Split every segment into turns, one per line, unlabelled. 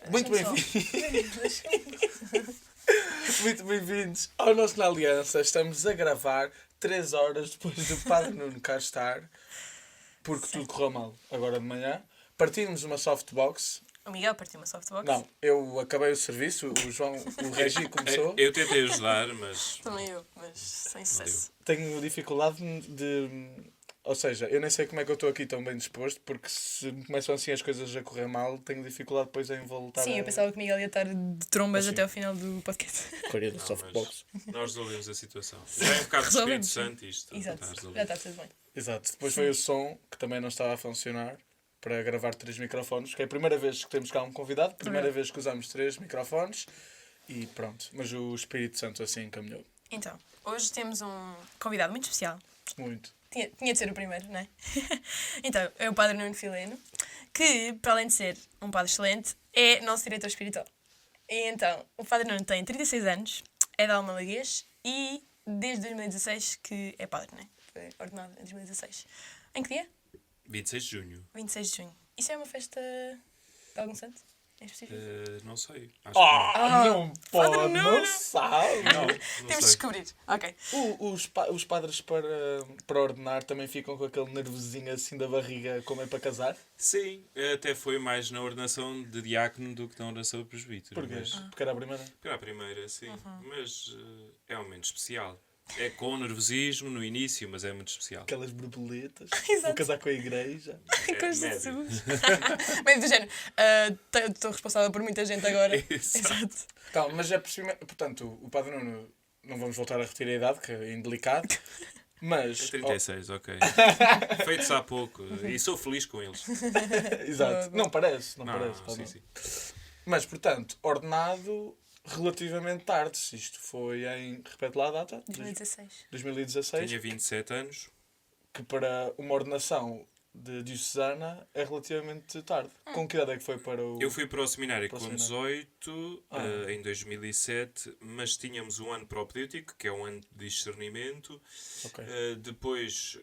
Muito bem-vindos. Muito bem-vindos ao nosso Na Aliança. Estamos a gravar 3 horas depois do Padre Nuno cá estar, porque tudo correu mal agora de manhã. Partimos uma softbox.
O Miguel partiu uma softbox?
Não, eu acabei o serviço, o Regi começou.
Eu tentei ajudar, mas...
Também eu, mas sem sucesso.
Tenho dificuldade de... Ou seja, eu nem sei como é que eu estou aqui tão bem disposto, porque se começam assim as coisas a correr mal, tenho dificuldade depois em voltar
Sim, eu pensava que o Miguel ia estar de trombas
Assim.
até ao final do podcast.
Correr de softbox.
Nós resolvemos a situação. Já é um bocado de Espírito
Resolvemos.
Santo isto.
Exato,
Está resolvido.
já está tudo bem.
Exato. Depois veio o som, que também não estava a funcionar, para gravar 3 microfones, que é a primeira vez que temos cá um convidado, primeira vez que usamos 3 microfones, e pronto. Mas o Espírito Santo assim encaminhou.
Então, hoje temos um convidado muito especial.
Muito.
Tinha de ser o primeiro, não é? Então, é o Padre Nuno Fileno, que, para além de ser um padre excelente, é nosso diretor espiritual. E então, o Padre Nuno tem 36 anos, é de Almalaguês e desde 2016 que é padre, não é? Foi ordenado em 2016. Em que dia?
26 de junho.
26 de junho. Isso é uma festa de algum santo? Em específico?
Não sei. Acho que
Não pode,
Padre
não
Nuno.
sabe.
não.
Temos de
sei.
descobrir. Ok.
Os padres para ordenar também ficam com aquele nervosinho assim da barriga, como é para casar?
Sim, até foi mais na ordenação de diácono do que na ordenação de presbítero.
Porquê?
Mas,
Porque era a primeira.
para a primeira, sim. Mas é um momento especial. É com nervosismo no início, mas é muito especial.
Aquelas borboletas.
Exato.
Vou casar com a igreja.
Com
médio.
Jesus. Meio do género. Estou responsável por muita gente agora.
Exato.
Calma, mas é por cima... Portanto, o Padre Nuno... Não vamos voltar a repetir a idade, que é indelicado. Mas...
36, ok. Feitos há pouco. E sou feliz com eles.
Exato. Não parece, não parece.
Não,
Padre
sim,
Nuno.
sim.
Mas, portanto, ordenado relativamente tarde. Isto foi em... Repete lá a data.
2016.
2016.
Tinha 27 anos.
Que para uma ordenação de diocesana é relativamente tarde. Com que idade é que foi para o...
Eu fui para o seminário
Para o
com
seminário.
18, em 2007, mas tínhamos um ano propedêutico, que é um ano de discernimento.
Ok.
Depois,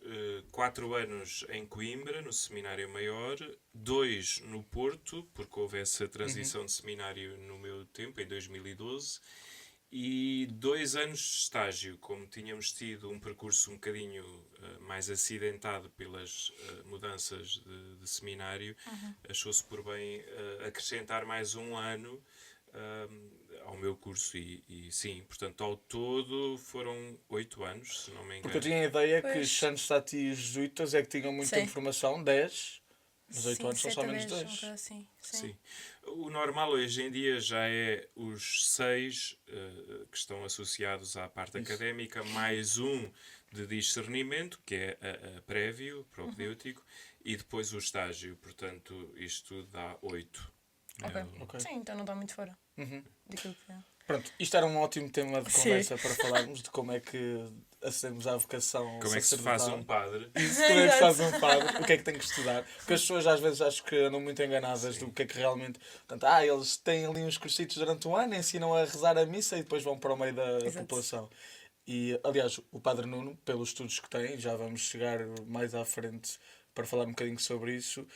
4 anos em Coimbra, no seminário maior. 2 no Porto, porque houve essa transição de seminário no meu tempo, em 2012. E 2 anos de estágio, como tínhamos tido um percurso um bocadinho mais acidentado pelas mudanças de seminário, achou-se por bem acrescentar mais um ano ao meu curso e sim, portanto, ao todo foram 8 anos, se não me engano.
Porque eu tinha a ideia que
Pois.
Santos e jesuítas é que tinham muita
Sim.
informação, 10, mas 8 anos são
7
só
a
menos
10,
2.
assim.
Sim. O normal hoje em dia já é os 6 que estão associados à parte académica, mais um de discernimento, que é a prévio, propedêutico, e depois o estágio. Portanto, isto dá 8.
Ok.
Ok.
Sim, então não está muito fora
Uhum.
daquilo que é.
Pronto, isto era um ótimo tema de
Sim.
conversa para falarmos de como é que acedemos à vocação
Como é que se faz
sacerdotal.
um padre?
Isso, como é que se faz um padre, o que é que tem que estudar. Porque as pessoas às vezes acho que andam muito enganadas do que é que realmente... Portanto, eles têm ali uns cursitos durante um ano, ensinam a rezar a missa e depois vão para o meio da
Exato.
população. E, aliás, o Padre Nuno, pelos estudos que tem, já vamos chegar mais à frente para falar um bocadinho sobre isso,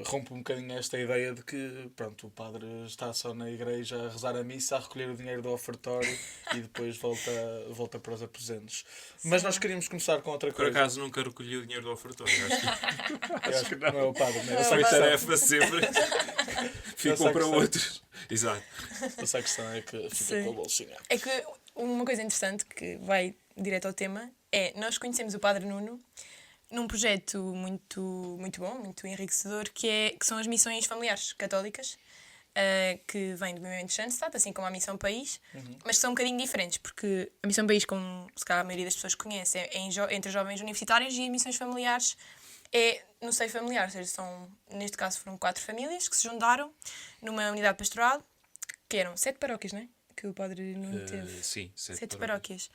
rompe um bocadinho esta ideia de que pronto, o padre está só na igreja a rezar a missa, a recolher o dinheiro do ofertório e depois volta para os aposentos. Mas nós queríamos começar com outra
Por
coisa.
acaso nunca recolhi o dinheiro do ofertório.
Eu acho que não é o padre, né? Eu sei
Foi
que
tarefa sempre.
sei
Ficou
que
para
sei.
outros. Exato.
a questão é que fica
Sim.
com a bolsinha.
É que uma coisa interessante que vai direto ao tema é nós conhecemos o Padre Nuno num projeto muito, muito bom, muito enriquecedor, que são as missões familiares católicas, que vêm do Movimento Schanstatt, assim como a Missão País, mas são um bocadinho diferentes, porque a Missão País, como se calhar a maioria das pessoas conhece, é entre jovens universitários, e as missões familiares é no seio familiar, ou seja, neste caso foram 4 famílias que se juntaram numa unidade pastoral, que eram 7 paróquias, não é? Que o Padre Nuno teve.
Sim,
7 paróquias.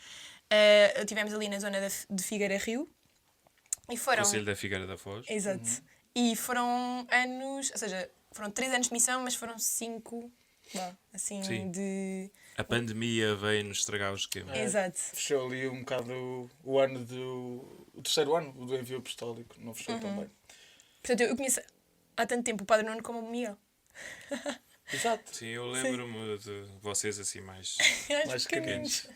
Tivemos ali na zona de Figueira Rio. E foram...
Conselho da Figueira da Foz.
Exato. E foram anos... Ou seja, foram 3 anos de missão, mas foram 5... assim,
Sim.
de...
A pandemia veio-nos estragar o esquema.
Exato.
Fechou ali um bocado o ano o terceiro ano do envio apostólico, não fechou tão bem.
Portanto, eu conheço há tanto tempo o Padre Nuno como o Miguel.
Exato.
Sim, eu lembro-me de vocês assim mais...
Mais
pequeninos.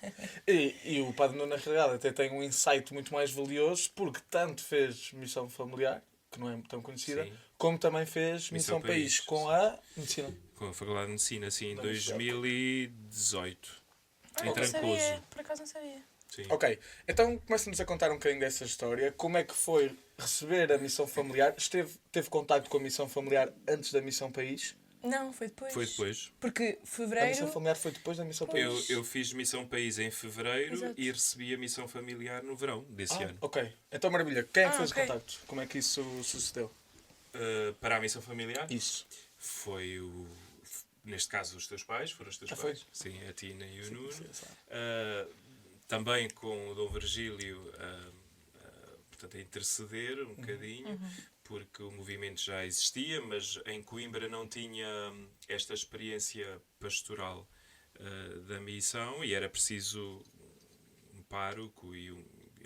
E o Padre Nuno, na realidade, até tem um insight muito mais valioso, porque tanto fez Missão Familiar, que não é tão conhecida,
Sim.
como também fez
Missão
Missão País,
País.
com a medicina.
Com a Faculdade de Medicina, assim, em
Da Universidade.
2018. Em
Não
Trancoso.
sabia, por acaso não sabia.
Sim.
Ok, então começa-nos a contar um bocadinho dessa história. Como é que foi receber a Missão Familiar? Teve contacto com a Missão Familiar antes da Missão País?
Não, foi depois.
Foi depois.
Porque
A Missão
fevereiro.
Familiar foi depois da Missão
Pois.
País?
Eu fiz Missão País em fevereiro
Exato.
e recebi a Missão Familiar no verão desse ano.
Ok. Então, maravilha. Quem é que fez
ok.
o contacto? Como é que isso sucedeu?
Para a Missão Familiar
Isso.
foi neste caso os teus pais, foram os teus
Ah,
pais.
foi?
Sim, a Tina e o Nuno.
Sim, sim.
Também com o Dom Virgílio portanto, a interceder um bocadinho, porque o movimento já existia, mas em Coimbra não tinha esta experiência pastoral da missão e era preciso um pároco e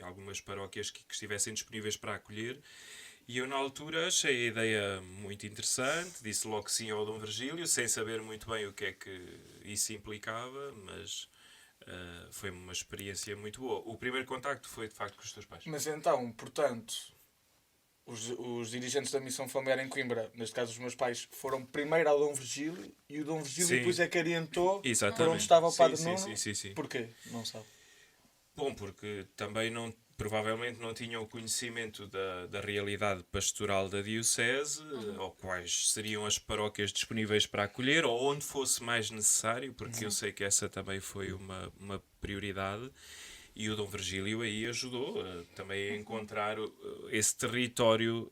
algumas paróquias que estivessem disponíveis para acolher. E eu, na altura, achei a ideia muito interessante, disse logo que sim ao Dom Virgílio, sem saber muito bem o que é que isso implicava, mas foi uma experiência muito boa. O primeiro contacto foi, de facto, com os teus pais.
Mas então, portanto, os dirigentes da Missão Familiar em Coimbra, neste caso os meus pais, foram primeiro ao Dom Virgílio e o Dom Virgílio
Sim.
depois é que orientou
Exatamente.
para onde estava o Padre
Sim,
Nuno.
sim.
Porquê? Não sabe.
Bom, porque também provavelmente não tinham o conhecimento da realidade pastoral da Diocese, ou quais seriam as paróquias disponíveis para acolher, ou onde fosse mais necessário, porque eu sei que essa também foi uma prioridade. E o Dom Virgílio aí ajudou também a encontrar esse território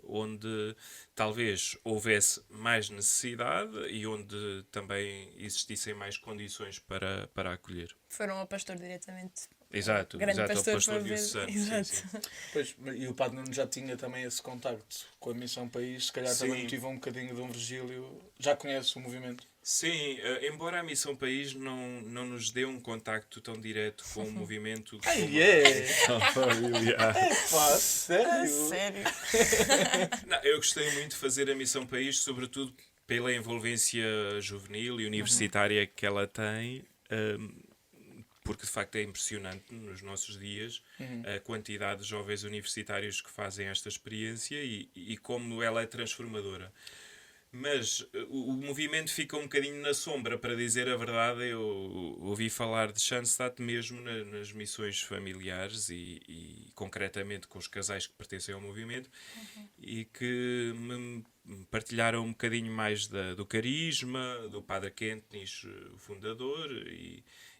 onde talvez houvesse mais necessidade e onde também existissem mais condições para acolher.
Foram ao pastor diretamente.
Exato,
Grande
ao
pastor
pastor
para ver.
diocesano.
Exato.
Sim.
Pois, e o Padre Nuno já tinha também esse contacto com a Missão País, se calhar
Sim.
também motivou um bocadinho o Dom Virgílio. Já conhece o movimento?
Sim, embora a Missão País não nos dê um contacto tão direto com o movimento como
É!
a familiar.
Pá,
Ah,
sério?
sério?
Não, eu gostei muito de fazer a Missão País, sobretudo pela envolvência juvenil e universitária que ela tem, porque de facto é impressionante nos nossos dias a quantidade de jovens universitários que fazem esta experiência e como ela é transformadora. Mas o movimento fica um bocadinho na sombra, para dizer a verdade. Eu ouvi falar de Schanstatt mesmo nas missões familiares e concretamente com os casais que pertencem ao movimento e que me partilharam um bocadinho mais do carisma, do Padre Kentnis, o fundador,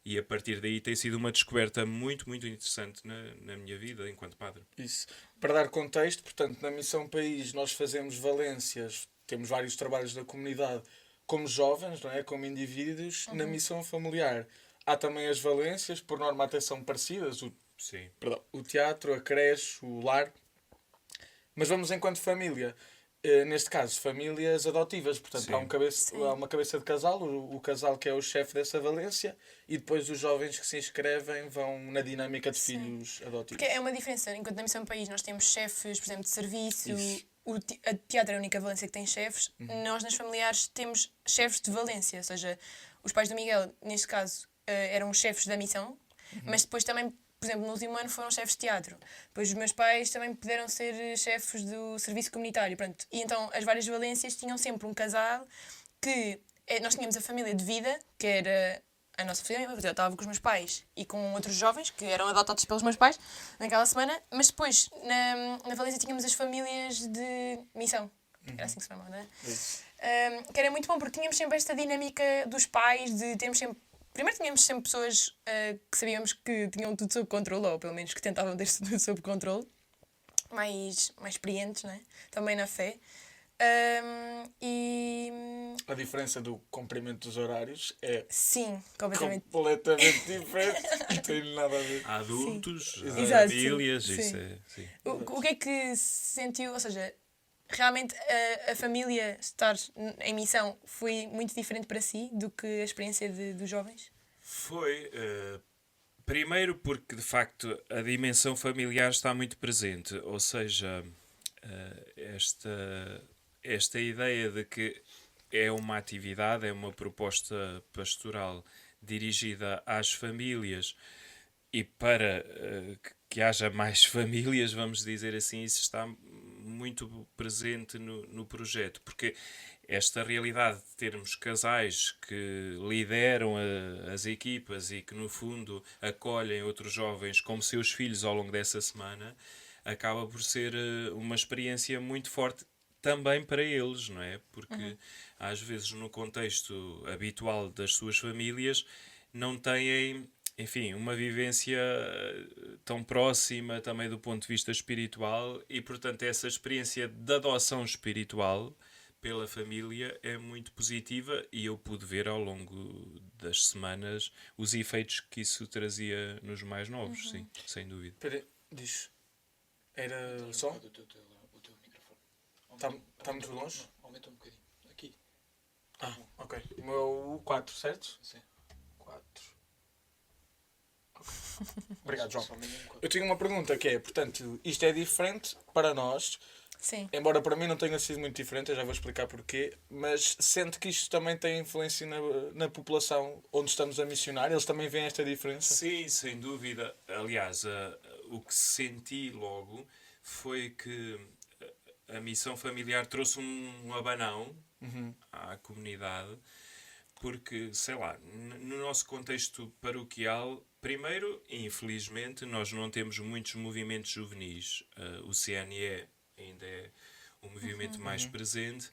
e a partir daí tem sido uma descoberta muito, muito interessante na minha vida enquanto padre.
Isso. Para dar contexto, portanto, na Missão País nós fazemos valências, temos vários trabalhos da comunidade como jovens, não é? Como indivíduos. Na Missão Familiar há também as valências, por norma até são parecidas,
Sim.
o teatro, a creche, o lar. Mas vamos enquanto família. Neste caso, famílias adotivas. Portanto,
Sim.
há uma cabeça de casal, o casal que é o chefe dessa valência, e depois os jovens que se inscrevem vão na dinâmica de filhos adotivos.
Porque é uma diferença. Enquanto na Missão País nós temos chefes, por exemplo, de serviço,
Isso.
a teatro é a única valência que tem chefes. Nós, nas familiares, temos chefes de valência. Ou seja, os pais do Miguel, neste caso, eram os chefes da missão, mas depois também, por exemplo, no último ano foram chefes de teatro. Depois os meus pais também puderam ser chefes do serviço comunitário. Pronto. E então as várias valências tinham sempre um casal que... Nós tínhamos a família de vida, que era a nossa família. Eu estava com os meus pais e com outros jovens que eram adotados pelos meus pais naquela semana. Mas depois, na valência, tínhamos as famílias de missão. Era assim que se chamava, não é? Que era muito bom, porque tínhamos sempre esta dinâmica dos pais, de termos sempre... Primeiro tínhamos sempre pessoas que sabíamos que tinham tudo sob controle, ou pelo menos que tentavam ter tudo sob controle, mais experientes, não é? Também na fé.
A diferença do cumprimento dos horários é
Sim, completamente.
completamente diferente. Não tem nada a ver.
Há adultos, há
Exato,
famílias,
sim.
isso é... Sim.
O que é que sentiu, ou seja, realmente a família estar em missão foi muito diferente para si do que a experiência dos jovens?
Foi, primeiro porque de facto a dimensão familiar está muito presente, ou seja, esta ideia de que é uma atividade, é uma proposta pastoral dirigida às famílias e para que haja mais famílias, vamos dizer assim, isso está muito presente no projeto, porque esta realidade de termos casais que lideram as equipas e que, no fundo, acolhem outros jovens como seus filhos ao longo dessa semana, acaba por ser uma experiência muito forte também para eles, não é? Porque, às vezes, no contexto habitual das suas famílias, não têm, enfim, uma vivência tão próxima também do ponto de vista espiritual e, portanto, essa experiência de adoção espiritual pela família é muito positiva e eu pude ver ao longo das semanas os efeitos que isso trazia nos mais novos, sim, sem dúvida.
Espera, diz. Era só?
O teu microfone.
Está muito longe?
Não, aumenta um bocadinho. Aqui.
Ah, ok. O meu 4, certo?
Sim.
4. Obrigado, João.
Só mesmo um bocado.
Eu tinha uma pergunta que é, portanto, isto é diferente para nós,
Sim.
embora para mim não tenha sido muito diferente, eu já vou explicar porquê, mas sente que isto também tem influência na população onde estamos a missionar? Eles também veem esta diferença?
Sim, sem dúvida. Aliás, o que senti logo foi que a missão familiar trouxe um abanão à comunidade, porque, sei lá, no nosso contexto paroquial, primeiro, infelizmente, nós não temos muitos movimentos juvenis. O CNE ainda é o movimento mais presente,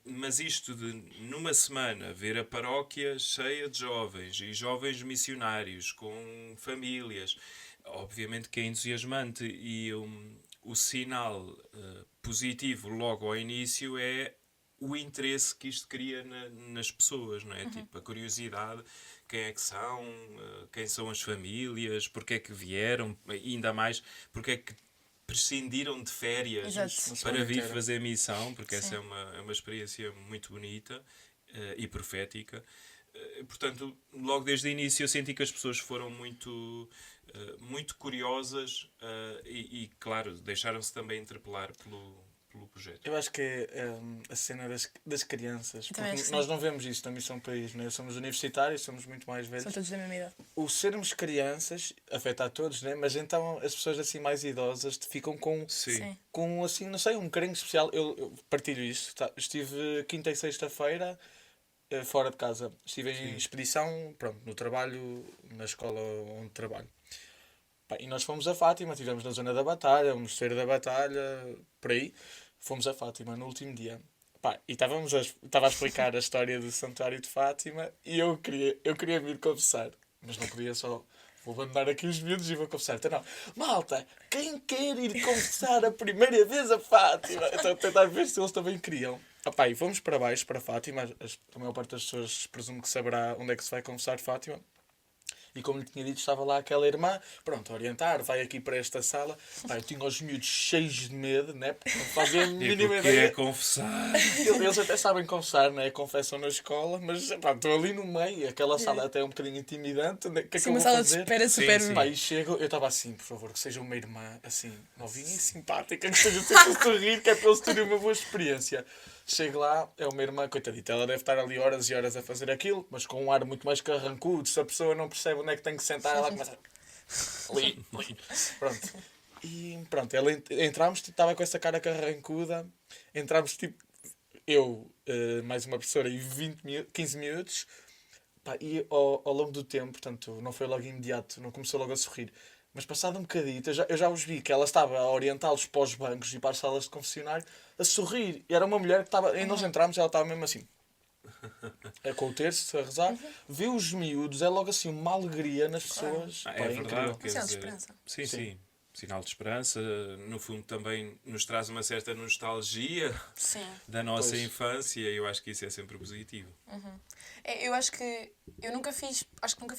mas isto de, numa semana, ver a paróquia cheia de jovens e jovens missionários com famílias, obviamente que é entusiasmante e o sinal positivo logo ao início é o interesse que isto cria nas pessoas, não é? Tipo, a curiosidade, quem é que são, quem são as famílias, porque é que vieram, ainda mais, porque é que prescindiram de férias
Exato.
para vir fazer missão, porque essa
Sim.
é uma experiência muito bonita e profética. Portanto, logo desde o início eu senti que as pessoas foram muito curiosas e, claro, deixaram-se também interpelar pelo projeto.
Eu acho que é a cena das crianças.
Eu também
Porque
acho que
nós
sim.
não vemos isto na Missão País, né? Somos universitários, somos muito mais velhos.
São todos da mesma idade.
O sermos crianças afeta a todos, né? Mas então as pessoas assim mais idosas ficam
Sim.
com assim, não sei, um carinho especial. Eu partilho isso. Tá? Estive quinta e sexta-feira fora de casa. Estive em expedição, pronto, no trabalho, na escola onde trabalho. Pá, e nós fomos a Fátima, estivemos na zona da Batalha, o Mosteiro da Batalha, por aí. Fomos a Fátima no último dia. Pá, e estava a explicar a história do Santuário de Fátima e eu queria vir confessar, mas não podia só. Vou abandonar aqui os miúdos e vou confessar. Então, não. Malta, quem quer ir confessar a primeira vez a Fátima? Então, tentar ver se eles também queriam. Pá, e fomos para baixo, para Fátima. A maior parte das pessoas presumo que saberá onde é que se vai confessar Fátima. E como lhe tinha dito, estava lá aquela irmã, pronto, a orientar, vai aqui para esta sala. Pá, eu tinha os miúdos cheios de medo, né? Porque não fazia a
E
mínima
porque
ideia.
é confessar.
Eles até sabem confessar, né? Confessam na escola, mas pá, estou ali no meio. Aquela sala até é um bocadinho intimidante. Né? O que é que
Sim,
eu
uma
vou
sala de
fazer?
espera super.
sim.
Pá, e chego, eu estava assim, por favor, que seja uma irmã assim, novinha e simpática, que esteja sempre a sorrir, que é para eles terem uma boa experiência. Chego lá, é uma irmã, coitadita, ela deve estar ali horas e horas a fazer aquilo, mas com um ar muito mais carrancudo. Se a pessoa não percebe onde é que tem que sentar, ela começa ali. Pronto. E pronto, entramos, estava com essa cara carrancuda, entramos tipo, eu, mais uma professora e 15 minutos. Pá, e ao longo do tempo, portanto, não foi logo imediato, não começou logo a sorrir. Mas passado um bocadinho, eu já os vi que ela estava a orientá-los para os bancos e para as salas de confessionário a sorrir. E era uma mulher que estava. E nós entramos e ela estava mesmo assim. Com o terço, a rezar. Vê os miúdos, é logo assim uma alegria nas pessoas. Pá,
É verdade.
incrível.
Quer
Sinal de
dizer,
esperança.
Sim,
Sim.
sim. Sinal de esperança. No fundo, também nos traz uma certa nostalgia
Sim.
da nossa
Pois.
infância e eu acho que isso é sempre positivo.
Eu acho que nunca fiz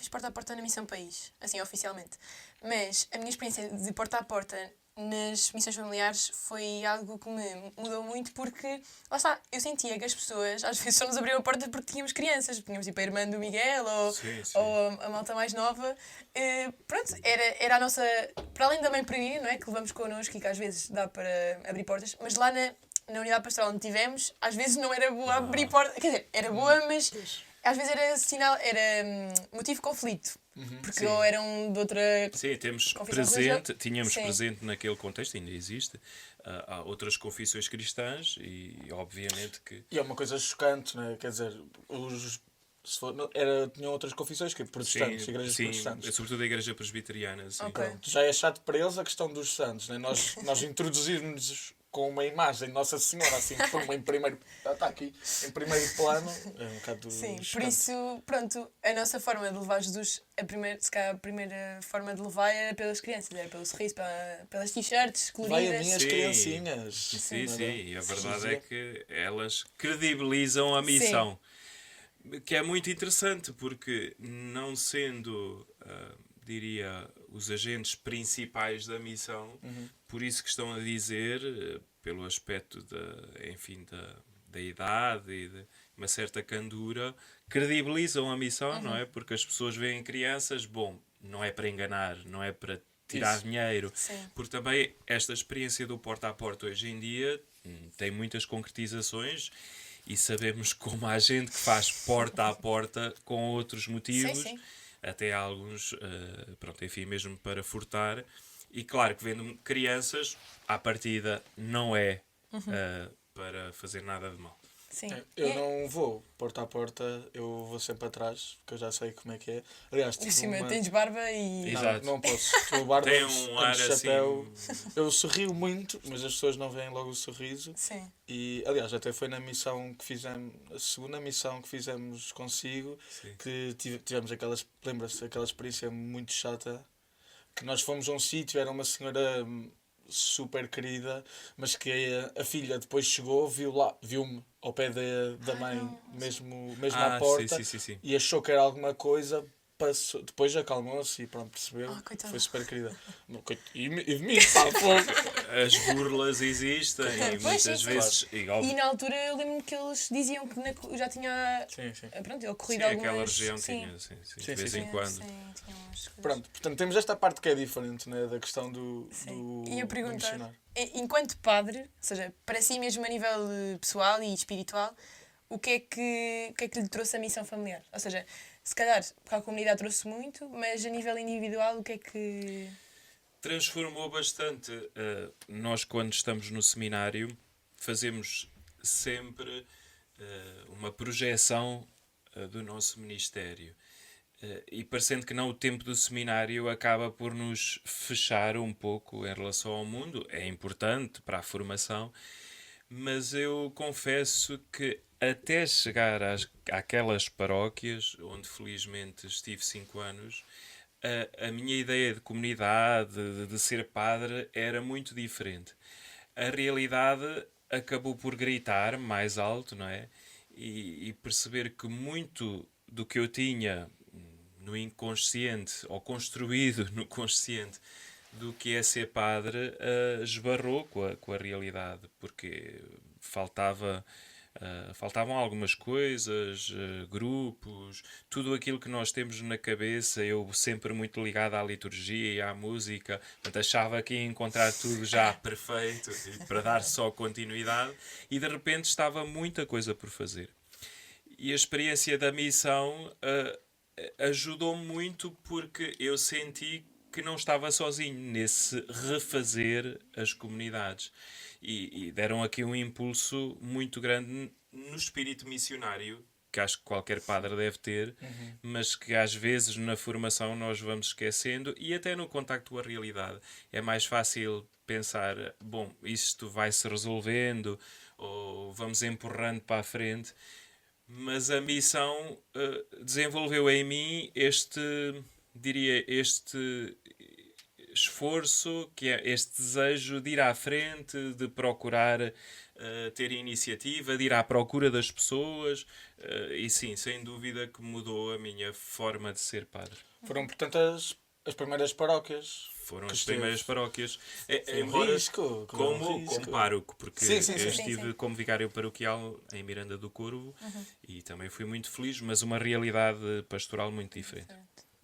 porta a porta na Missão País, assim, oficialmente. Mas a minha experiência de porta a porta nas missões familiares foi algo que me mudou muito porque, lá está, eu sentia que as pessoas às vezes só nos abriam a porta porque tínhamos crianças, tínhamos tipo a irmã do Miguel
Sim.
ou a malta mais nova. Pronto, era a nossa, para além da mãe peregrina, não é, que levamos connosco e que às vezes dá para abrir portas, mas lá na unidade pastoral onde tivemos, às vezes não era boa abrir porta. Quer dizer, era boa, mas às vezes era sinal, era motivo de conflito. Porque
sim.
ou eram de outra.
Sim, tínhamos
Confissão Sim.
presente naquele contexto, ainda existe, há outras confissões cristãs e obviamente que...
E é uma coisa chocante, né? Quer dizer, se for, tinham outras confissões, que protestantes, igrejas protestantes.
sobretudo a igreja presbiteriana. Sim.
Ok.
Já é chato para eles a questão dos santos, né? Nós introduzirmos com uma imagem de Nossa Senhora, assim, em primeiro... Está aqui, em primeiro plano, é um bocado
Sim, por
chocante.
isso, pronto, a nossa forma de levar Jesus, se calhar a primeira forma de levar era pelas crianças, era pelo sorriso, pelas t-shirts
Vai a
coloridas.
minhas
Sim.
criancinhas.
Sim,
Não
sim,
é?
e a verdade é que elas credibilizam a missão. Que é muito interessante, porque não sendo, diria, os agentes principais da missão, por isso que estão a dizer, pelo aspecto da idade e de uma certa candura, credibilizam a missão, não é? Porque as pessoas veem crianças, bom, não é para enganar, não é para tirar
Isso.
dinheiro,
Sim.
porque também esta experiência do porta a porta hoje em dia tem muitas concretizações e sabemos como há gente que faz porta a porta com outros motivos,
Sim.
até alguns, pronto, enfim, mesmo para furtar. E claro que vendo crianças, à partida não é para fazer nada de mal.
Sim.
Eu não vou porta a porta, eu vou sempre atrás, porque eu já sei como é que é. Aliás,
Por cima tens barba e.
Exato.
Não posso. Estou barba
Tem
antes,
um ar
antes de
assim...
chapéu. Eu sorrio muito, mas as pessoas não veem logo o sorriso.
Sim.
E, aliás, até foi na missão que fizemos, a segunda missão que fizemos consigo,
Sim.
que tivemos lembra-se, aquela experiência muito chata, que nós fomos a um sítio, era uma senhora super querida, mas que a filha depois chegou, viu-me ao pé da mãe, mesmo à porta,
Sim.
e achou que era alguma coisa, depois acalmou-se e pronto, percebeu.
Coitada.
Foi super querida. E de mim, pá, fogo.
As burlas existem e
Pois,
muitas
sim,
vezes...
E na altura eu lembro-me que eles diziam que já tinha.
Sim, sim.
Pronto, ele
Sim,
corrido
aquela
algumas.
região
Sim.
tinha, sim,
Sim,
de vez
sim,
em quando.
Sim, tinha umas coisas.
Pronto, portanto, temos esta parte que é diferente, né, da questão do
E eu
do
perguntar,
missionário.
enquanto padre, ou seja, para si mesmo a nível pessoal e espiritual, o que é que lhe trouxe a missão familiar? Ou seja, se calhar para a comunidade trouxe muito, mas a nível individual, o que é que...
Transformou bastante. Nós, quando estamos no seminário, fazemos sempre uma projeção do nosso ministério. E parecendo que não, o tempo do seminário acaba por nos fechar um pouco em relação ao mundo. É importante para a formação, mas eu confesso que até chegar àquelas paróquias, onde felizmente estive 5 anos, a minha ideia de comunidade, de ser padre, era muito diferente. A realidade acabou por gritar mais alto, não é? E perceber que muito do que eu tinha no inconsciente, ou construído no consciente, do que é ser padre, esbarrou com a realidade, porque faltavam algumas coisas, grupos, tudo aquilo que nós temos na cabeça. Eu sempre muito ligado à liturgia e à música, portanto, achava que ia encontrar tudo já perfeito e para dar só continuidade, e de repente estava muita coisa por fazer. E a experiência da missão ajudou-me muito, porque eu senti que não estava sozinho nesse refazer as comunidades. E deram aqui um impulso muito grande no espírito missionário, que acho que qualquer padre deve ter, mas que às vezes na formação nós vamos esquecendo, e até no contacto com a realidade. É mais fácil pensar, bom, isto vai-se resolvendo, ou vamos empurrando para a frente, mas a missão desenvolveu em mim este esforço, que é este desejo de ir à frente, de procurar ter iniciativa, de ir à procura das pessoas, e sim, sem dúvida que mudou a minha forma de ser padre.
Foram, portanto, as primeiras paróquias.
Foram
que
as
esteve.
primeiras paróquias.
Foi um
Embora
risco.
como pároco, porque
Sim,
eu
sim.
estive como vigário paroquial em Miranda do Corvo e também fui muito feliz, mas uma realidade pastoral muito diferente.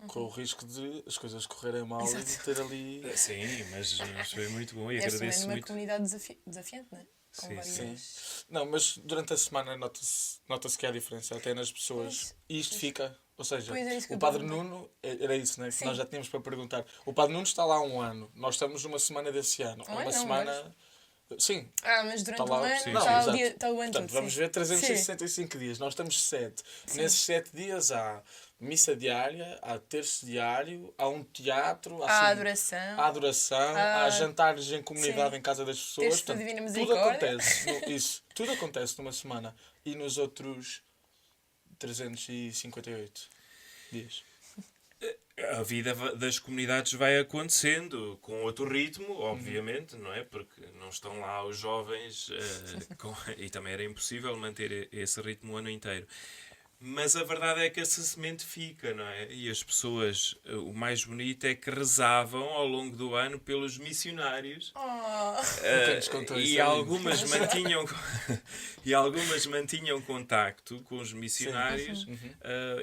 Com o risco de as coisas correrem mal e de ter ali...
Sim, mas foi muito bom e
Deve ser
agradeço
numa
muito.
comunidade desafiante, não é? com
Sim,
várias...
Não, mas durante a semana nota-se que há diferença, até nas pessoas. E isto fica, ou seja,
Pois é isso que
o
eu
Padre
pergunto.
Nuno, era isso, né? Que
Sim.
nós já tínhamos para perguntar. O Padre Nuno está lá há um ano, nós estamos numa semana desse ano.
Um
Uma
ano, não,
semana. Sim,
Mas durante
está
o
lá.
ano
Sim,
está
sim.
o, está o ano
Portanto,
todo.
vamos
sim.
ver 365 dias. Nós estamos 7.
Sim.
Nesses 7 dias há missa diária, há terço diário, há um teatro,
Há
assim,
adoração,
há adoração,
há-
há jantares em comunidade
sim.
em casa das pessoas.
Terço da
Portanto,
Divina
tudo
Misericórdia.
acontece. Isso, tudo acontece numa semana. E nos outros 358 dias.
A vida das comunidades vai acontecendo com outro ritmo, obviamente, não é? Porque não estão lá os jovens e também era impossível manter esse ritmo o ano inteiro. Mas a verdade é que essa semente fica, não é? E as pessoas, o mais bonito é que rezavam ao longo do ano pelos missionários.
Quem nos contou isso
E
é lindo.
algumas mantinham e algumas mantinham contacto com os missionários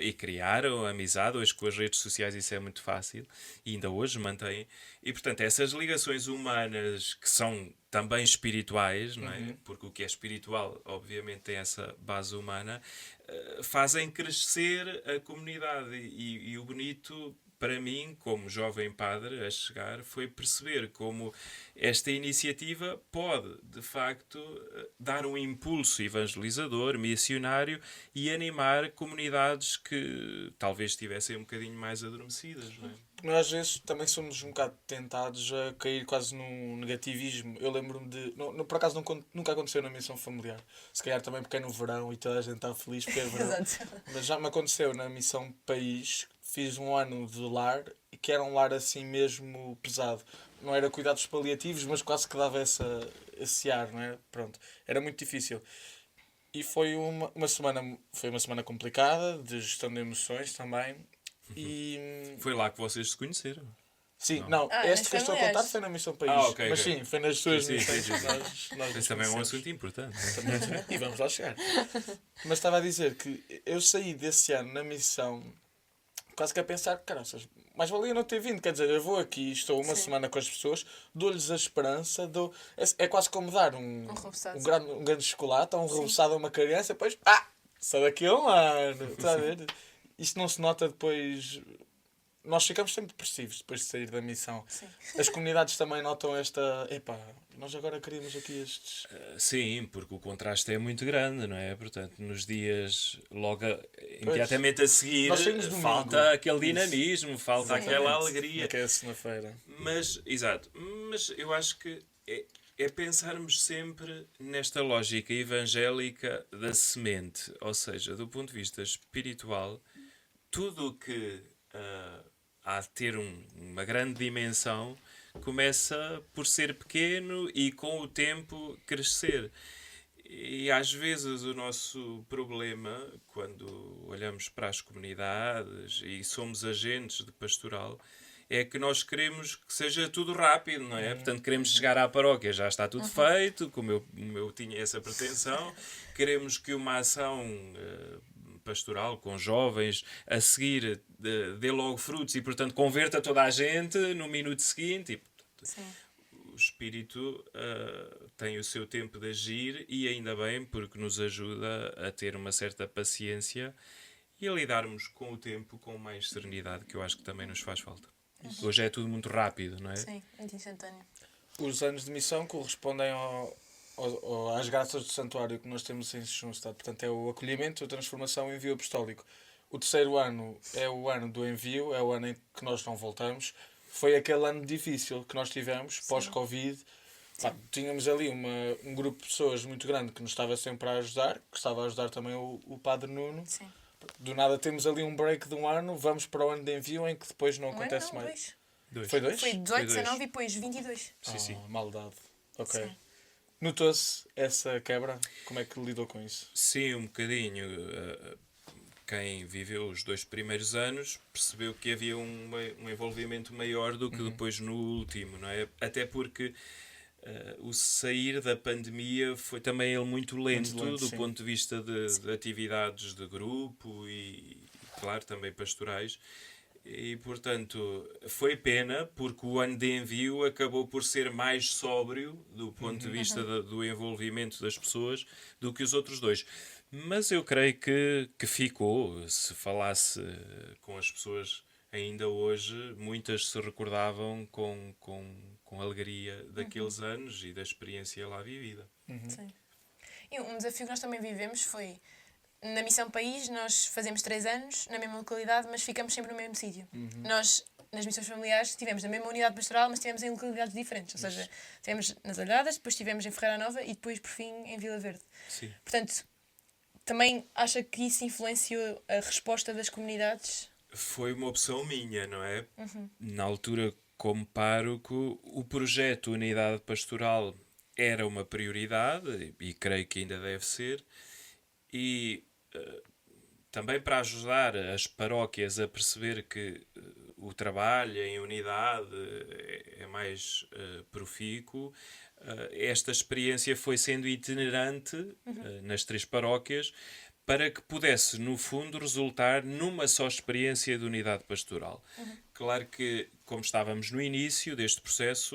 e criaram amizade. Hoje com as redes sociais isso é muito fácil e ainda hoje mantêm. E portanto essas ligações humanas que são também espirituais, não é? Porque o que é espiritual obviamente tem essa base humana, fazem crescer a comunidade e o bonito para mim, como jovem padre a chegar, foi perceber como esta iniciativa pode, de facto, dar um impulso evangelizador, missionário e animar comunidades que talvez estivessem um bocadinho mais adormecidas, não é?
Nós às vezes também somos um bocado tentados a cair quase num negativismo. Eu lembro-me de. Por acaso nunca aconteceu na missão familiar. Se calhar também porque é no verão e toda a gente está feliz porque é verão.
Exato.
Mas já me aconteceu na missão país. Fiz um ano de lar e que era um lar assim mesmo pesado. Não era cuidados paliativos, mas quase que dava esse ar, não é? Pronto. Era muito difícil. E foi uma semana complicada, de gestão de emoções também. E
Foi lá que vocês se conheceram.
sim,
Não.
não,
nas
este que eu estou a contar
familiares.
foi na Missão País.
Ok,
mas
ok.
sim, foi nas suas
Sim, sim,
missões.
sim, sim.
Nós
Esse
nos
também é um
conhecemos.
assunto importante.
E vamos lá chegar. Mas estava a dizer que eu saí desse ano na missão quase que a pensar, caraças, mais valia não ter vindo. Quer dizer, eu vou aqui, estou uma semana com as pessoas, dou-lhes a esperança, é quase como dar um
rebuçado.
um grande chocolate, um rebuçado a uma criança, depois, só daqui a um ano. Está a ver? Isto não se nota depois. Nós ficamos sempre depressivos depois de sair da missão.
Sim.
As comunidades também notam esta. Epá, nós agora queríamos aqui estes.
Sim, porque o contraste é muito grande, não é? Portanto, nos dias logo imediatamente a seguir,
Nós saímos domingo.
falta aquele
Isso.
dinamismo, falta aquela alegria.
Que é a segunda-feira.
Mas, exato, mas eu acho que é pensarmos sempre nesta lógica evangélica da semente, ou seja, do ponto de vista espiritual, tudo o que há de ter uma grande dimensão começa por ser pequeno e com o tempo crescer. E às vezes o nosso problema, quando olhamos para as comunidades e somos agentes de pastoral, é que nós queremos que seja tudo rápido, não é? Portanto, queremos chegar à paróquia, já está tudo feito, como eu tinha essa pretensão. Queremos que uma ação pastoral com jovens a seguir dê logo frutos e, portanto, converta toda a gente no minuto seguinte. E, portanto,
Sim.
o Espírito tem o seu tempo de agir e ainda bem porque nos ajuda a ter uma certa paciência e a lidarmos com o tempo com mais serenidade, que eu acho que também nos faz falta. Hoje é tudo muito rápido, não é?
Sim, muito instantâneo.
Os anos de missão correspondem às graças do santuário que nós temos em Schoenstatt. Portanto, é o acolhimento, a transformação e o envio apostólico. O terceiro ano é o ano do envio, é o ano em que nós não voltamos. Foi aquele ano difícil que nós tivemos, pós-Covid. Tínhamos ali um grupo de pessoas muito grande que nos estava sempre a ajudar, que estava a ajudar também o Padre Nuno.
Sim.
Do nada temos ali um break de um ano, vamos para o ano de envio em que depois não acontece
não,
mais.
dois.
Foi dois?
Foi 18,
Foi dois.
19 e depois 22.
Sim.
Maldade. Ok.
Sim.
Notou-se essa quebra? Como é que lidou com isso?
Sim, um bocadinho. Quem viveu os 2 primeiros anos percebeu que havia um envolvimento maior do que depois no último, não é? Até porque o sair da pandemia foi também ele muito lento do
sim.
ponto de vista de atividades de grupo e, claro, também pastorais. E, portanto, foi pena, porque o ano de envio acabou por ser mais sóbrio do ponto de vista do envolvimento das pessoas do que os outros dois. Mas eu creio que ficou. Se falasse com as pessoas ainda hoje, muitas se recordavam com alegria daqueles anos e da experiência lá vivida.
Sim. E um desafio que nós também vivemos foi, na Missão País, nós fazemos 3 anos na mesma localidade, mas ficamos sempre no mesmo sítio. Nós, nas missões familiares, estivemos na mesma unidade pastoral, mas estivemos em localidades diferentes. Ou seja, estivemos nas Alhadas, depois estivemos em Ferreira Nova e depois, por fim, em Vila Verde.
Sim.
Portanto, também acha que isso influenciou a resposta das comunidades?
Foi uma opção minha, não é? Na altura, como pároco, o projeto Unidade Pastoral era uma prioridade e creio que ainda deve ser. E também para ajudar as paróquias a perceber que o trabalho em unidade é mais profícuo, esta experiência foi sendo itinerante nas 3 paróquias para que pudesse, no fundo, resultar numa só experiência de unidade pastoral. Claro que, como estávamos no início deste processo,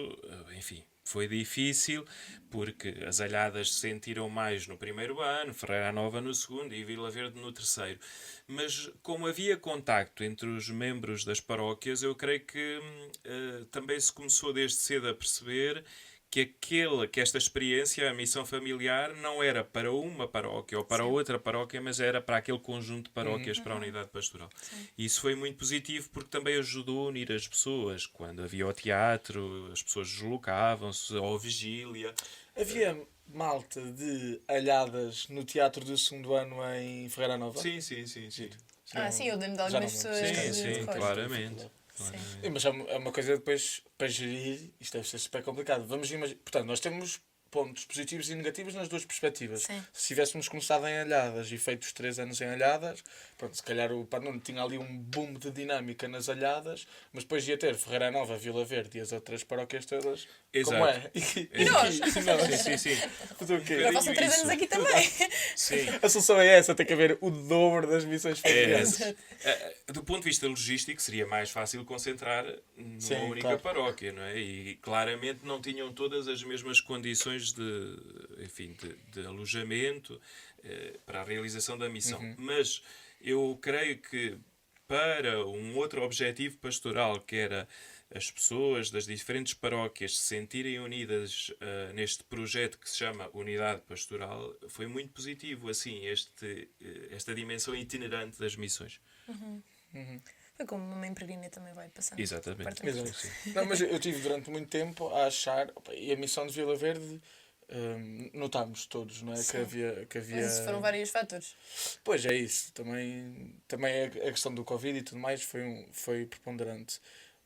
enfim, foi difícil, porque as Alhadas se sentiram mais no primeiro ano, Ferreira Nova no segundo e Vila Verde no terceiro. Mas como havia contacto entre os membros das paróquias, eu creio que também se começou desde cedo a perceber que esta experiência, a missão familiar, não era para uma paróquia ou para outra paróquia, mas era para aquele conjunto de paróquias para a unidade pastoral. E isso foi muito positivo porque também ajudou a unir as pessoas. Quando havia o teatro, as pessoas deslocavam-se, ou vigília.
Havia malta de Alhadas no teatro do segundo ano em Ferreira Nova?
Sim.
Sim, eu lembro de
Já
algumas
não
pessoas
lembro.
de
Sim,
cor.
claramente.
Sim.
Mas é uma coisa depois para gerir, isto deve ser super complicado. Vamos imaginar, portanto, nós temos pontos positivos e negativos nas duas perspectivas.
Sim.
Se tivéssemos começado em Alhadas e feito os 3 anos em Alhadas, pronto, se calhar o Padre Nuno tinha ali um boom de dinâmica nas Alhadas, mas depois ia ter Ferreira Nova, Vila Verde e as outras paróquias todas.
Exato.
Como é?
E nós?
Sim.
Tudo o quê?
Já passam 3 anos
isso.
aqui também.
Sim.
A solução é essa, tem que haver o dobro das missões familiares.
Do ponto de vista logístico, seria mais fácil concentrar numa
Sim,
única
claro.
paróquia, não é? E claramente não tinham todas as mesmas condições de alojamento para a realização da missão. Mas eu creio que para um outro objetivo pastoral, que era as pessoas das diferentes paróquias se sentirem unidas neste projeto que se chama Unidade Pastoral, foi muito positivo, assim, esta dimensão itinerante das missões.
Foi como uma mãe peregrina também vai passando.
Exatamente.
Exato. Não, mas eu tive durante muito tempo a achar, opa, e a missão de Vila Verde, notámos todos, não é?
Sim.
Que havia...
Mas isso foram vários fatores.
Pois é isso, também a questão do Covid e tudo mais foi preponderante.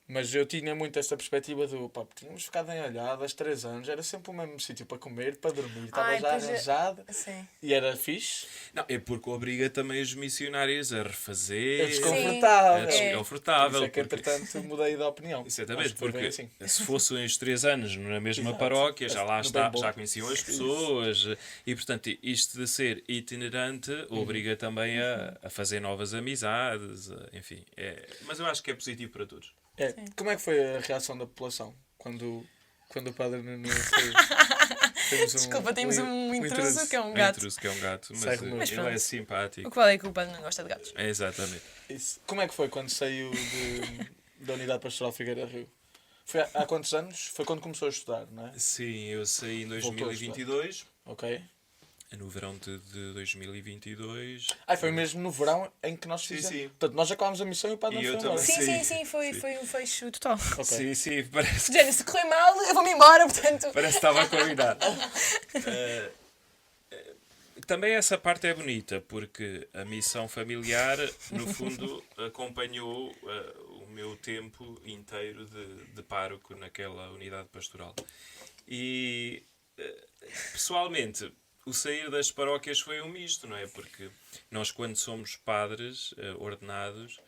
Mas eu tinha muito essa perspectiva do, pá, tínhamos ficado em Alhadas 3 anos, era sempre o mesmo sítio para comer, para dormir, estava já
pois é.
arranjado
Sim.
e era fixe.
Não, é porque obriga também os missionários a refazer.
É desconfortável.
É
Por
desconfortável.
isso é que,
porque...
entretanto, mudei de opinião.
Exatamente,
Acho que foi bem
porque
assim.
se fossem os 3 anos na mesma
Exato.
paróquia, já lá
No
está,
bem bom.
já conheciam as pessoas e, portanto, isto de ser itinerante obriga também a fazer novas amizades, enfim. Mas eu acho que é positivo para todos.
Como é que foi a reação da população quando o Padre Nuno saiu?
Desculpa, temos um intruso que é um gato.
Intruso que é um gato,
Sai
mas
rumor.
Mas
ele é
pronto.
simpático.
O que vale é que o padre não gosta de gatos.
É, exatamente.
Isso. Como é que foi quando saiu da Unidade Pastoral Figueira Rio? Foi há quantos anos? Foi quando começou a estudar, não é?
Sim, eu saí em
Voltou a estudar.
2022,
Ok.
no verão de 2022.
Foi mesmo no verão em que nós
Sim,
fizemos.
sim.
Portanto, nós acabámos a missão e o Padre
E
não
eu
foi embora.
também.
Sim, foi um fecho total.
Ok.
Sim, parece
Género, se correr mal, eu vou-me embora, portanto...
Parece que estava combinado. Também essa parte é bonita, porque a missão familiar, no fundo, acompanhou o meu tempo inteiro de pároco naquela unidade pastoral. E, pessoalmente, o sair das paróquias foi um misto, não é? Porque nós, quando somos padres ordenados,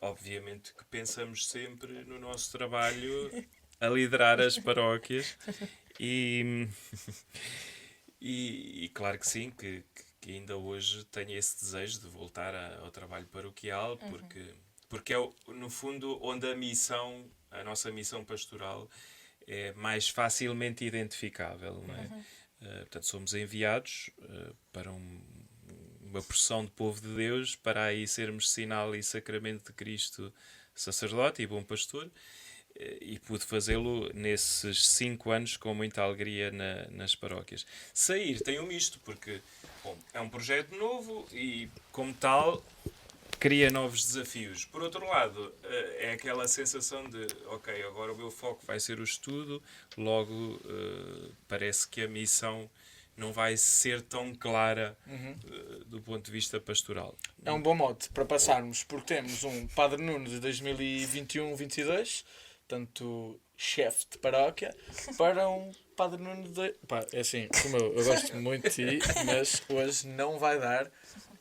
obviamente que pensamos sempre no nosso trabalho a liderar as paróquias e claro que sim, que ainda hoje tenho esse desejo de voltar ao trabalho paroquial, porque porque é, no fundo, onde a nossa missão pastoral é mais facilmente identificável, não é? Portanto, somos enviados para uma porção de povo de Deus para aí sermos sinal e sacramento de Cristo, sacerdote e bom pastor, e pude fazê-lo nesses 5 anos com muita alegria nas paróquias. Sair tem um misto, porque bom, é um projeto novo e, como tal, cria novos desafios. Por outro lado, é aquela sensação de, ok, agora o meu foco vai ser o estudo, logo parece que a missão não vai ser tão clara do ponto de vista pastoral.
É um bom mote para passarmos, porque temos um Padre Nuno de 2021-22, tanto chefe de paróquia, para um Padre Nuno de... Pá, é assim, como eu gosto muito de ti, mas hoje não vai dar.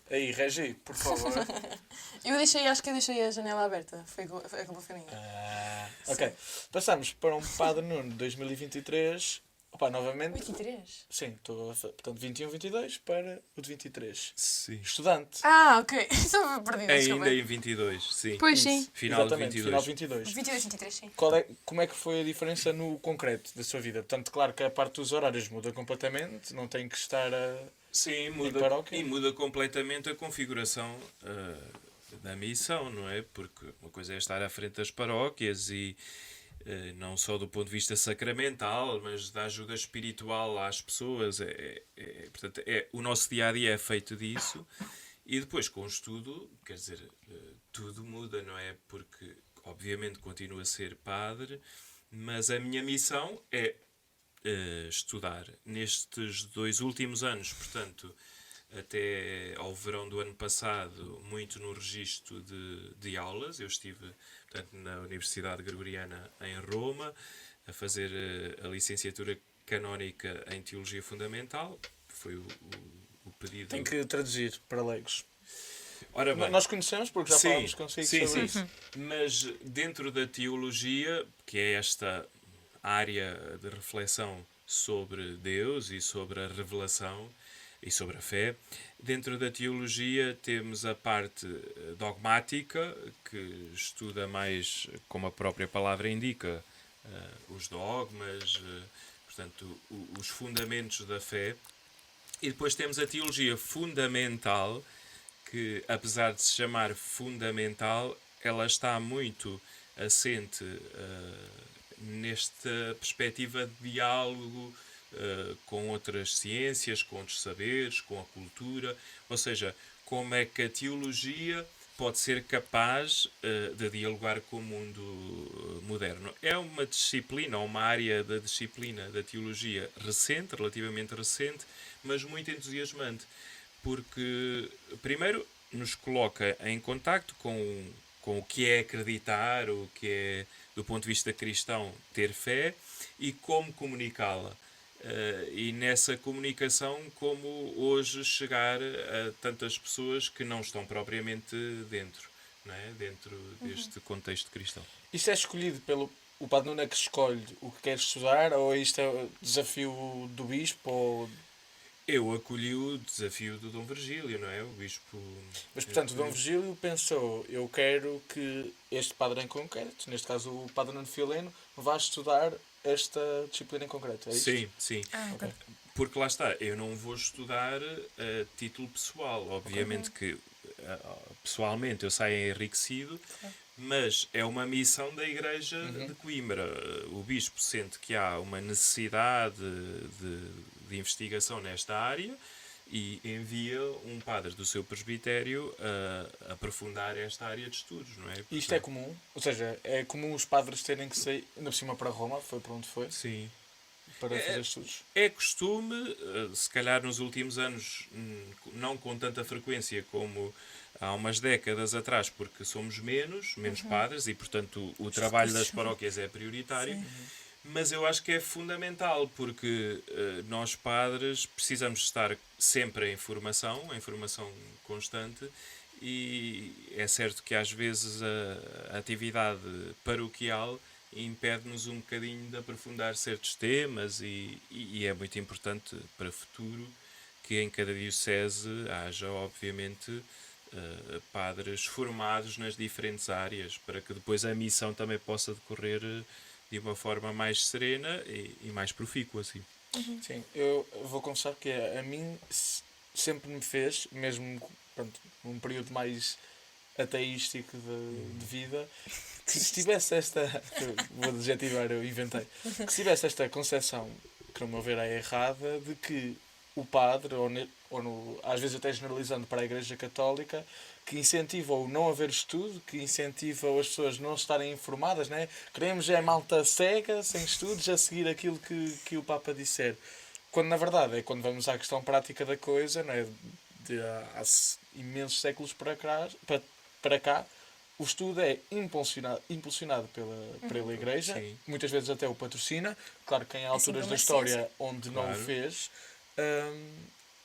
Aí, Regi, por favor.
Acho que eu deixei a janela aberta. A culpa foi minha.
Ok. Passamos para um Padre Nuno de 2023. Opa, novamente.
23?
Sim, portanto, 21-22 para o de 23.
Sim.
Estudante.
Ok. Estou perdida,
Ainda em 22, sim.
Pois sim.
Final de
Exatamente,
22.
final de 22.
22, 23, sim.
Como é que foi a diferença no concreto da sua vida? Portanto, claro que a parte dos horários muda completamente, não tem que estar a...
Sim, muda completamente a configuração da missão, não é? Porque uma coisa é estar à frente das paróquias e não só do ponto de vista sacramental, mas da ajuda espiritual às pessoas. Portanto, o nosso dia-a-dia é feito disso. E depois, com o estudo, quer dizer, tudo muda, não é? Porque, obviamente, continuo a ser padre, mas a minha missão é estudar. Nestes 2 últimos anos, portanto, até ao verão do ano passado, muito no registro de aulas. Eu estive, portanto, na Universidade Gregoriana em Roma, a fazer a licenciatura canónica em Teologia Fundamental. Foi o pedido...
Tem que traduzir para leigos.
Ora bem,
nós conhecemos porque já falámos consigo sobre isso.
Mas dentro da teologia, que é esta área de reflexão sobre Deus e sobre a revelação e sobre a fé, dentro da teologia temos a parte dogmática, que estuda mais, como a própria palavra indica, os dogmas, portanto, os fundamentos da fé. E depois temos a teologia fundamental, que, apesar de se chamar fundamental, ela está muito assente nesta perspectiva de diálogo com outras ciências, com outros saberes, com a cultura. Ou seja, como é que a teologia pode ser capaz de dialogar com o mundo moderno. É uma disciplina, uma área da disciplina da teologia recente, relativamente recente, mas muito entusiasmante, porque, primeiro, nos coloca em contacto com o que é acreditar, o que é, do ponto de vista cristão, ter fé e como comunicá-la. E nessa comunicação, como hoje chegar a tantas pessoas que não estão propriamente dentro, não é? Dentro deste contexto cristão.
Isto é escolhido pelo... O Padre Nuno é que escolhe o que quer estudar, ou isto é o desafio do Bispo? Ou...
Eu acolhi o desafio do Dom Virgílio, não é? O Bispo...
Mas, portanto, o Dom Virgílio pensou, eu quero que este padre em concreto, neste caso o Padre Nuno Fileno, vá estudar esta disciplina em concreto, é isto?
Sim, sim.
Ok.
Porque lá está, eu não vou estudar a título pessoal. Obviamente que pessoalmente eu saio enriquecido, mas é uma missão da Igreja de Coimbra. O Bispo sente que há uma necessidade de investigação nesta área e envia um padre do seu presbitério a aprofundar esta área de estudos, não é?
E isto é comum? Ou seja, é comum os padres terem que sair, ainda por cima para Roma, foi para onde foi,
Sim.
para fazer estudos?
É costume, se calhar nos últimos anos, não com tanta frequência como há umas décadas atrás, porque somos menos padres e, portanto, o trabalho das paróquias é prioritário. Mas eu acho que é fundamental, porque nós padres precisamos estar sempre em formação constante, e é certo que às vezes a atividade paroquial impede-nos um bocadinho de aprofundar certos temas e é muito importante para o futuro que em cada diocese haja, obviamente, padres formados nas diferentes áreas, para que depois a missão também possa decorrer de uma forma mais serena e mais profícua, assim.
Sim, eu vou confessar que a mim sempre me fez, mesmo pronto, num período mais ateístico de vida, que se tivesse esta. Vou adjetivar, eu inventei. Que se tivesse esta concepção, que no meu ver é errada, de que o padre, às vezes até generalizando para a Igreja Católica, que incentiva o não haver estudo, que incentiva as pessoas não estarem informadas, né? Queremos é malta cega, sem estudos, a seguir aquilo que o Papa disser. Quando na verdade é quando vamos à questão prática da coisa, não é? Há imensos séculos para cá, o estudo é impulsionado pela Igreja,
Sim.
muitas vezes até o patrocina, claro que em alturas
como
da
a
história
ciência.
onde não o
Claro.
fez,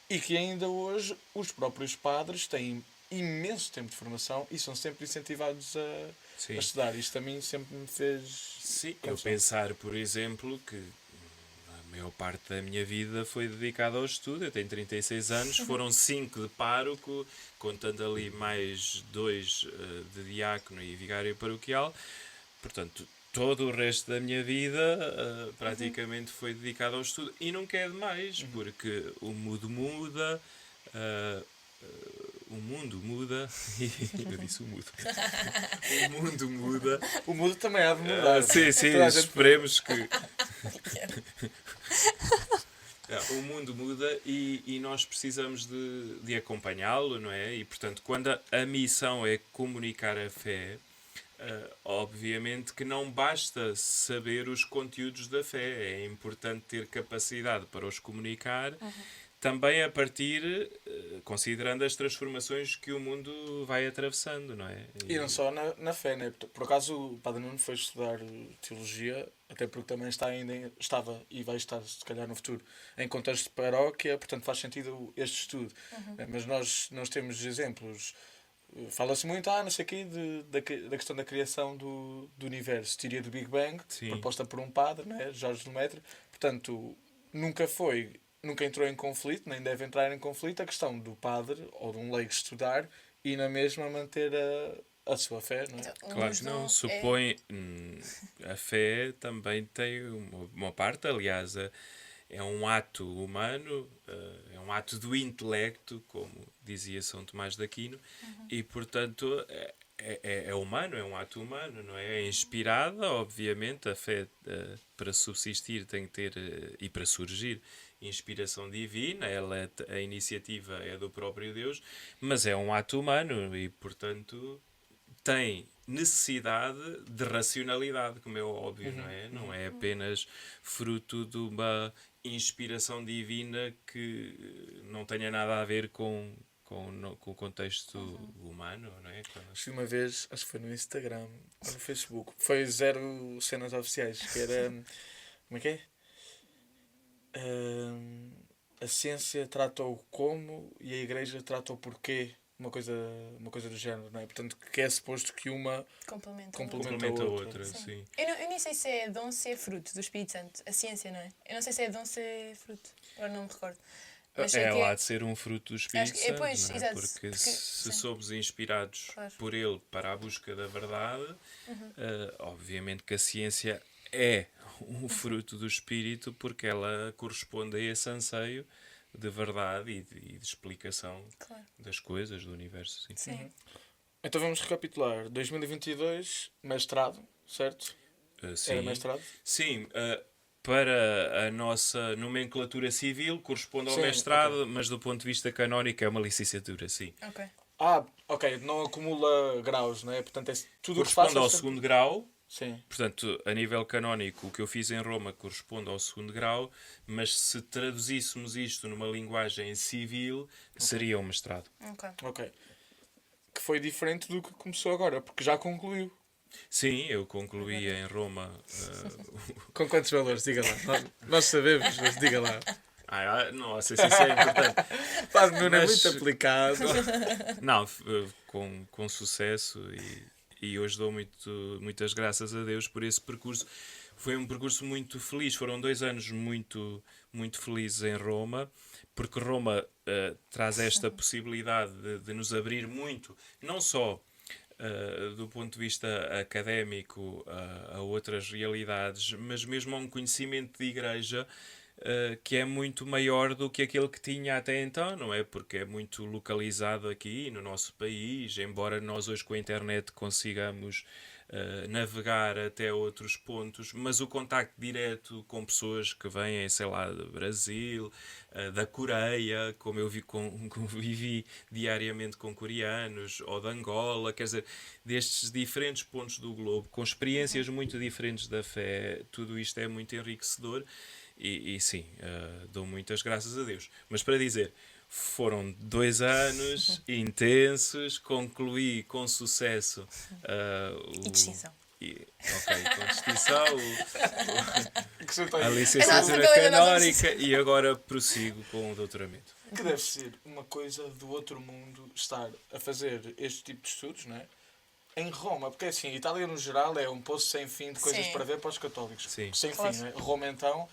e que ainda hoje os próprios padres têm imenso tempo de formação e são sempre incentivados a
Sim.
estudar. Isto a mim sempre me fez...
Sim, eu
confusão.
pensar, por exemplo, que a maior parte da minha vida foi dedicada ao estudo. Eu tenho 36 anos, foram 5 de pároco, contando ali mais 2 de diácono e vigário paroquial. Portanto, todo o resto da minha vida praticamente foi dedicado ao estudo. E não quer demais, porque o mundo muda, o mundo muda, eu disse o mundo. O mundo muda.
O mundo também há de mudar.
Sim, sim,
Toda a gente-
esperemos que. O mundo muda e nós precisamos de acompanhá-lo, não é? E, portanto, quando a missão é comunicar a fé, obviamente que não basta saber os conteúdos da fé, é importante ter capacidade para os comunicar, também a partir, considerando as transformações que o mundo vai atravessando, não é?
E não só na fé, né? Por acaso o Padre Nuno foi estudar teologia, até porque também estava e vai estar, se calhar, no futuro, em contexto de paróquia, portanto faz sentido este estudo. Mas nós temos exemplos. Fala-se muito, não sei o quê, da questão da criação do universo, teoria do Big Bang,
Sim.
proposta por um padre, né? Jorge Lemaitre. Portanto, nunca entrou em conflito, nem deve entrar em conflito a questão do padre ou de um leigo estudar e na mesma manter a sua fé, não é?
Claro que não, supõe. A fé também tem uma parte, aliás, é um ato humano, é um ato do intelecto, como dizia São Tomás de Aquino, e portanto é humano, é um ato humano, não é? É inspirada, obviamente, a fé para subsistir tem que ter, e para surgir, inspiração divina, a iniciativa é do próprio Deus, mas é um ato humano e, portanto, tem necessidade de racionalidade, como é óbvio, não é? Não é apenas fruto de uma inspiração divina que não tenha nada a ver com o contexto humano, não é?
Acho que uma vez, acho que foi no Instagram ou no Facebook, foi 0 cenas oficiais, que era. Como é que é? A ciência trata o como e a igreja trata o porquê. Uma coisa do género, não é? Portanto, que é suposto que uma
Complementa.
Complementa a
outra.
outra, sim.
Eu nem sei se é dom, se é fruto do Espírito Santo. A ciência, não é? Eu não sei se é dom, se é fruto. Agora não me recordo. Mas sei que
Ela há de ser um fruto do Espírito
Acho que-
Santo,
pois,
não é?
exato,
Porque
porque-
se
sim.
somos inspirados
Claro.
por ele para a busca da verdade, obviamente que a ciência é um fruto do Espírito porque ela corresponde a esse anseio de verdade e de explicação
Claro.
das coisas, do universo. Sim.
Sim.
Então vamos recapitular. 2022, mestrado, certo?
Sim.
Era mestrado?
Sim, para a nossa nomenclatura civil corresponde ao
Sim,
mestrado, mas do ponto de vista canónico é uma licenciatura, sim.
Ok.
Ok, não acumula graus, não é? Portanto, é tudo o que
Corresponde
faça...
ao segundo grau.
Sim.
Portanto, a nível canónico, o que eu fiz em Roma corresponde ao segundo grau, mas se traduzíssemos isto numa linguagem civil, seria um mestrado.
Ok. Que foi diferente do que começou agora, porque já concluiu.
Sim, eu concluí em Roma.
Com quantos valores? Diga lá. Nós sabemos, mas diga lá.
Não sei se isso é importante.
Padre Nuno é
Mas-
muito aplicado.
Não, com sucesso e hoje dou muitas graças a Deus por esse percurso. Foi um percurso muito feliz, foram 2 anos muito, muito felizes em Roma, porque Roma traz esta possibilidade de nos abrir muito, não só do ponto de vista académico a outras realidades, mas mesmo a um conhecimento de igreja que é muito maior do que aquele que tinha até então, não é? Porque é muito localizado aqui no nosso país, embora nós hoje com a internet consigamos navegar até outros pontos, mas o contacto direto com pessoas que vêm, sei lá, do Brasil, da Coreia, como eu convivi diariamente com coreanos, ou de Angola, quer dizer, destes diferentes pontos do globo, com experiências muito diferentes da fé, tudo isto é muito enriquecedor. E sim, dou muitas graças a Deus. Mas para dizer, foram 2 anos intensos, concluí com sucesso
E distinção.
com distinção a
A
licenciatura
nossa
canónica e agora prossigo com o doutoramento.
Que deve ser uma coisa do outro mundo estar a fazer este tipo de estudos, não é? Em Roma, porque assim, a Itália no geral é um poço sem fim de coisas
Sim.
para ver para os católicos.
Sim.
Sem
Claro.
fim, não é? Roma então.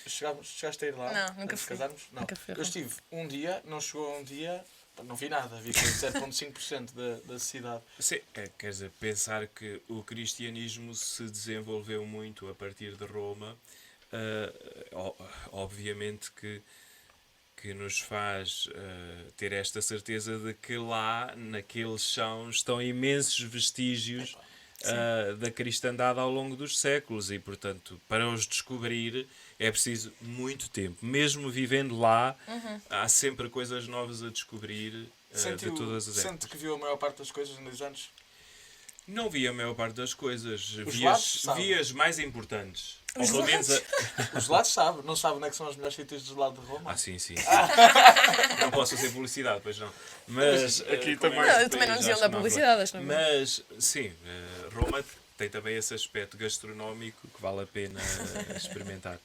Chegaste a ir lá?
Não, nunca
antes de
fui.
casarmos? Não.
Nunca fui a
Eu
Roma.
estive um dia, não chegou um dia, não vi nada, vi que 0,5% da cidade.
Sim, quer dizer, pensar que o cristianismo se desenvolveu muito a partir de Roma, obviamente que nos faz ter esta certeza de que lá, naqueles chãos, estão imensos vestígios da cristandade ao longo dos séculos e, portanto, para os descobrir é preciso muito tempo. Mesmo vivendo lá, há sempre coisas novas a descobrir de todas as épocas.
Sente que viu a maior parte das coisas em 2 anos?
Não vi a maior parte das coisas.
lados, sabe?
Vi as mais importantes. Ou
Os
pelo menos
Os gelados sabe, não sabe onde é que são os melhores sítios de gelado de Roma?
sim, sim. Não posso fazer publicidade, pois não. Mas
aqui
como
também.
é
Não,
este
também não
país,
diziam
acho
da
que não
publicidade, acho que não.
Mas, sim, Roma tem também esse aspecto gastronómico que vale a pena experimentar.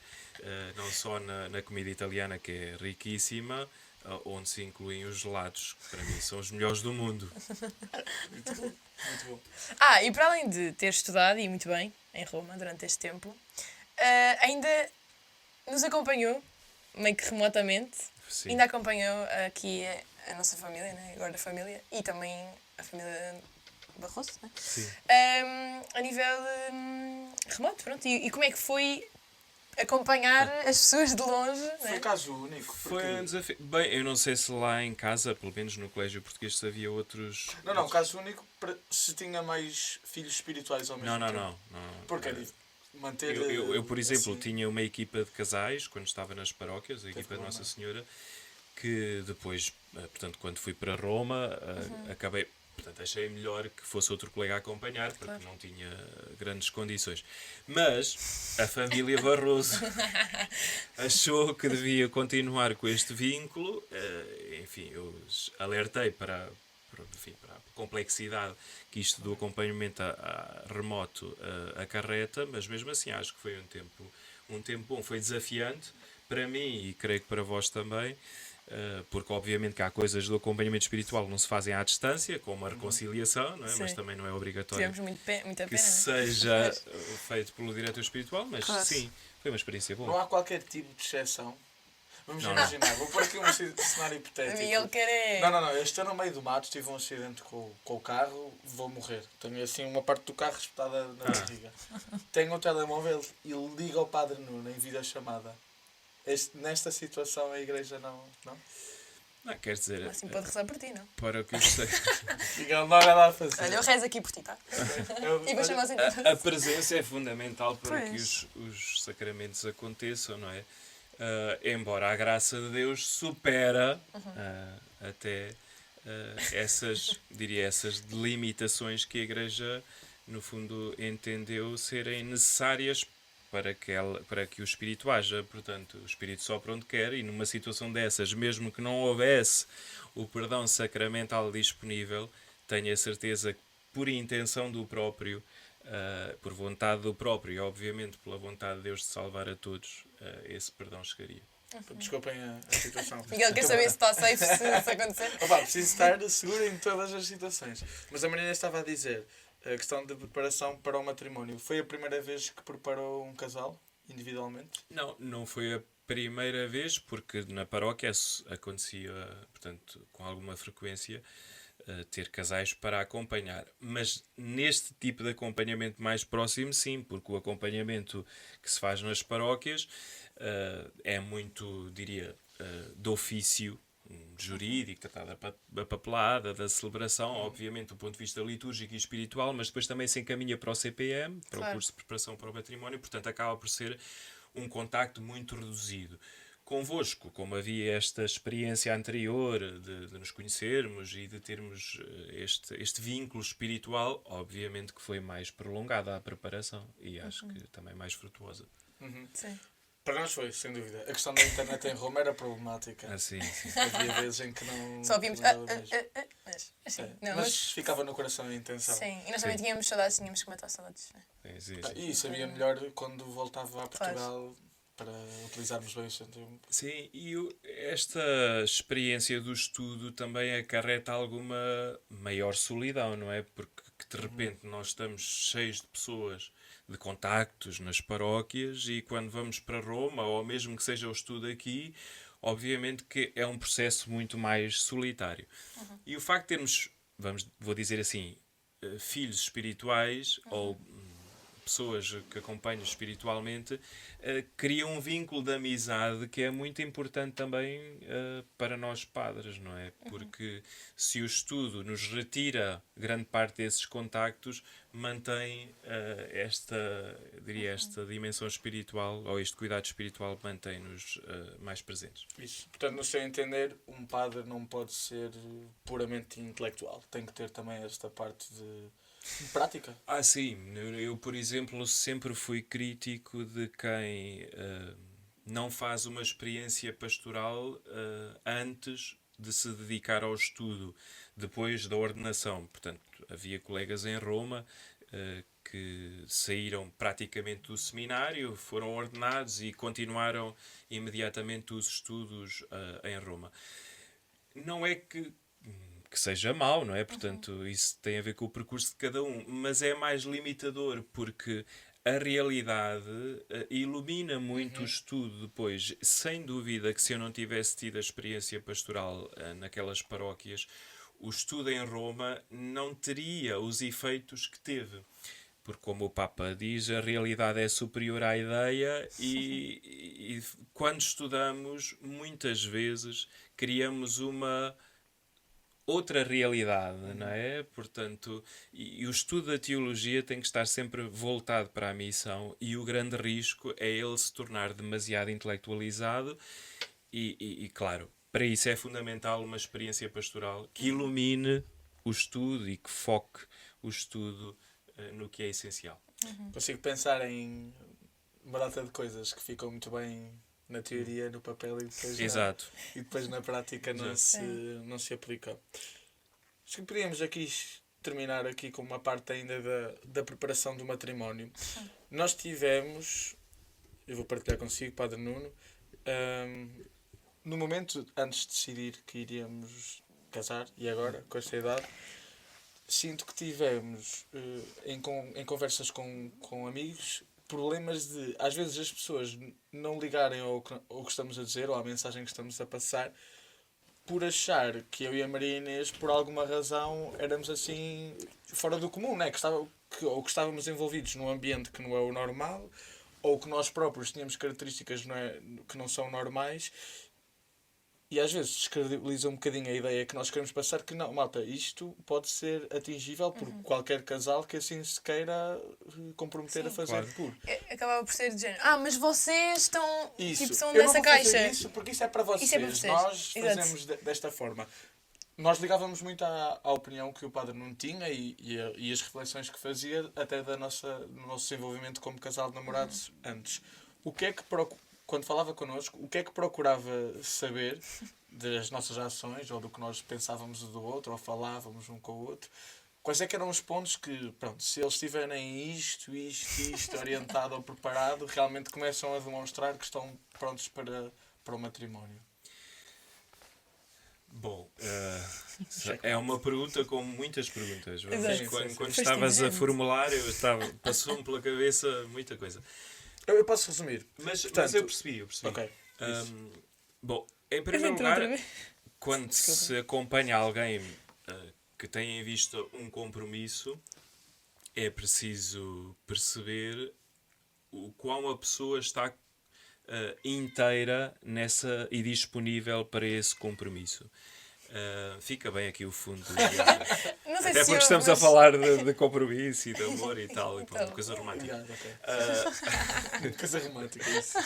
Não só na comida italiana, que é riquíssima, onde se incluem os gelados, que para mim são os melhores do mundo.
Muito bom.
E para além de ter estudado, e muito bem, em Roma, durante este tempo, ainda nos acompanhou, meio que remotamente,
Sim.
ainda acompanhou aqui a nossa família, né? Agora a família, e também a família Barroso, né?
Sim.
A nível remoto, pronto. E como é que foi acompanhar as pessoas de longe,
Foi
né?
caso único.
Foi
porque-
um desafio. Bem, eu não sei se lá em casa, pelo menos no colégio português, se havia outros...
Não, caso único se tinha mais filhos espirituais ao mesmo
Não.
tempo. Porque é difícil manter.
Eu, por exemplo,
assim,
tinha uma equipa de casais, quando estava nas paróquias, a equipa de Nossa Senhora, que depois, portanto, quando fui para Roma, acabei... Portanto, achei melhor que fosse outro colega a acompanhar, porque
Claro.
não tinha grandes condições. Mas a família Barroso achou que devia continuar com este vínculo. Enfim, eu alertei para a complexidade que isto do acompanhamento remoto acarreta, mas mesmo assim acho que foi um tempo bom. Foi desafiante para mim e creio que para vós também. Porque obviamente que há coisas do acompanhamento espiritual que não se fazem à distância, como a reconciliação, não é? Mas
Sim.
também não é obrigatório
Tivemos muita
que
pena, né?
seja feito pelo diretor espiritual, mas
Claro.
sim, foi uma experiência
Não
boa.
há qualquer tipo de exceção. Vamos
Não,
imaginar, vou pôr aqui um cenário
A
hipotético.
Miguel quer
Não, eu estou no meio do mato, tive um acidente com o carro, vou morrer. Tenho assim uma parte do carro espetada na barriga. Tenho o telemóvel e ligo ao Padre Nuno em videochamada. Nesta situação a igreja não?
Não, quer dizer,
Assim pode rezar por ti, não?
para que eu sei,
Miguel, não há nada a fazer.
Olha, eu rezo aqui por ti, tá? E vou chamar assim.
a presença é fundamental para que
Pois.
os sacramentos aconteçam, não é? Embora a graça de Deus supera até essas delimitações que a Igreja, no fundo, entendeu serem necessárias para que o Espírito haja. Portanto, o Espírito sopra onde quer e numa situação dessas, mesmo que não houvesse o perdão sacramental disponível, tenho a certeza que por intenção do próprio, por vontade do próprio e obviamente pela vontade de Deus de salvar a todos, esse perdão chegaria.
Desculpem a situação.
Miguel, quer saber se está safe se acontecer?
Opa, preciso estar seguro em todas as situações. Mas a Mariana estava a dizer a questão de preparação para o matrimónio. Foi a primeira vez que preparou um casal, individualmente?
Não foi a primeira vez, porque na paróquia acontecia, portanto, com alguma frequência, ter casais para acompanhar. Mas neste tipo de acompanhamento mais próximo, sim, porque o acompanhamento que se faz nas paróquias é muito, diria, de ofício jurídico, tratada da papelada, da celebração, obviamente do ponto de vista litúrgico e espiritual, mas depois também se encaminha para o CPM, para o curso de preparação para o matrimónio, portanto acaba por ser um contacto muito reduzido. Convosco, como havia esta experiência anterior de nos conhecermos e de termos este vínculo espiritual, obviamente que foi mais prolongada a preparação e acho que também mais frutuosa.
Sim.
Para nós foi, sem dúvida. A questão da internet em Roma era problemática.
Sim.
Havia vezes em que não...
Só vimos.
não dava mesmo.
Mas, assim,
É,
não,
mas ficava no coração a intenção.
sim, e nós também tínhamos saudades, tínhamos que matar saudades. Né?
Sim.
E sabia melhor quando voltava a Portugal para utilizarmos bem o seu tempo.
Sim, e esta experiência do estudo também acarreta alguma maior solidão, não é? Porque de repente nós estamos cheios de pessoas, de contactos nas paróquias, e quando vamos para Roma, ou mesmo que seja o estudo aqui, obviamente que é um processo muito mais solitário. E o facto de termos, vou dizer assim, filhos espirituais ou pessoas que acompanham espiritualmente, cria um vínculo de amizade que é muito importante também para nós padres, não é? Porque se o estudo nos retira grande parte desses contactos, mantém esta dimensão espiritual, ou este cuidado espiritual mantém-nos mais presentes.
Isso. Portanto, no seu entender, um padre não pode ser puramente intelectual. Tem que ter também esta parte de prática.
Sim. Eu, por exemplo, sempre fui crítico de quem não faz uma experiência pastoral antes de se dedicar ao estudo, depois da ordenação. Portanto, havia colegas em Roma que saíram praticamente do seminário, foram ordenados e continuaram imediatamente os estudos em Roma. Não é que seja mau, não é? Portanto, isso tem a ver com o percurso de cada um, mas é mais limitador porque a realidade ilumina muito o estudo depois. Sem dúvida que se eu não tivesse tido a experiência pastoral naquelas paróquias, o estudo em Roma não teria os efeitos que teve. Porque, como o Papa diz, a realidade é superior à ideia e quando estudamos, muitas vezes, criamos uma outra realidade, não é? Portanto, e o estudo da teologia tem que estar sempre voltado para a missão, e o grande risco é ele se tornar demasiado intelectualizado e claro, para isso é fundamental uma experiência pastoral que ilumine o estudo e que foque o estudo no que é essencial.
Consigo pensar em uma data de coisas que ficam muito bem na teoria, no papel, e depois,
Exato.
E depois na prática não se aplica. Acho que podíamos aqui terminar aqui com uma parte ainda da preparação do matrimónio. Nós tivemos, eu vou partilhar consigo, Padre Nuno, no momento antes de decidir que iríamos casar, e agora, com esta idade, sinto que tivemos, em conversas com amigos, problemas de, às vezes, as pessoas não ligarem ao que estamos a dizer ou à mensagem que estamos a passar, por achar que eu e a Maria Inês, por alguma razão, éramos assim fora do comum, né? Ou que estávamos envolvidos num ambiente que não é o normal, ou que nós próprios tínhamos características que não são normais. E às vezes descredibiliza um bocadinho a ideia que nós queremos passar, que não, malta, isto pode ser atingível por qualquer casal que assim se queira comprometer a fazer.
Claro.
Acabava por ser de género. Mas vocês estão.
Isso.
Tipo, são
Eu não
dessa
vou fazer
caixa.
isso porque isso é para vocês.
Isso é para vocês.
Nós
Exato.
fazemos desta forma. Nós ligávamos muito à opinião que o Padre não tinha e as reflexões que fazia até do nosso desenvolvimento como casal de namorados antes. O que é que quando falava connosco, o que é que procurava saber das nossas ações ou do que nós pensávamos do outro ou falávamos um com o outro? Quais é que eram os pontos que, pronto, se eles tiverem isto orientado ou preparado, realmente começam a demonstrar que estão prontos para o matrimónio?
Bom, é uma pergunta com muitas perguntas.
Exato.
Quando
Sim.
estavas a formular, passou-me pela cabeça muita coisa.
Eu posso resumir.
Mas
Portanto,
eu percebi.
Ok.
Bom, em
Eu
primeiro
entro outra
lugar,
vez.
quando
Desculpa.
se acompanha alguém que tem em vista um compromisso, é preciso perceber o quão a pessoa está inteira nessa e disponível para esse compromisso. Fica bem aqui o fundo do diálogo.
Não sei
Até
se
porque
ouve,
estamos
mas...
a falar de compromisso e de amor e tal, e pronto,
Então.
coisa romântica.
Yeah, ok. Coisa romântica, isso.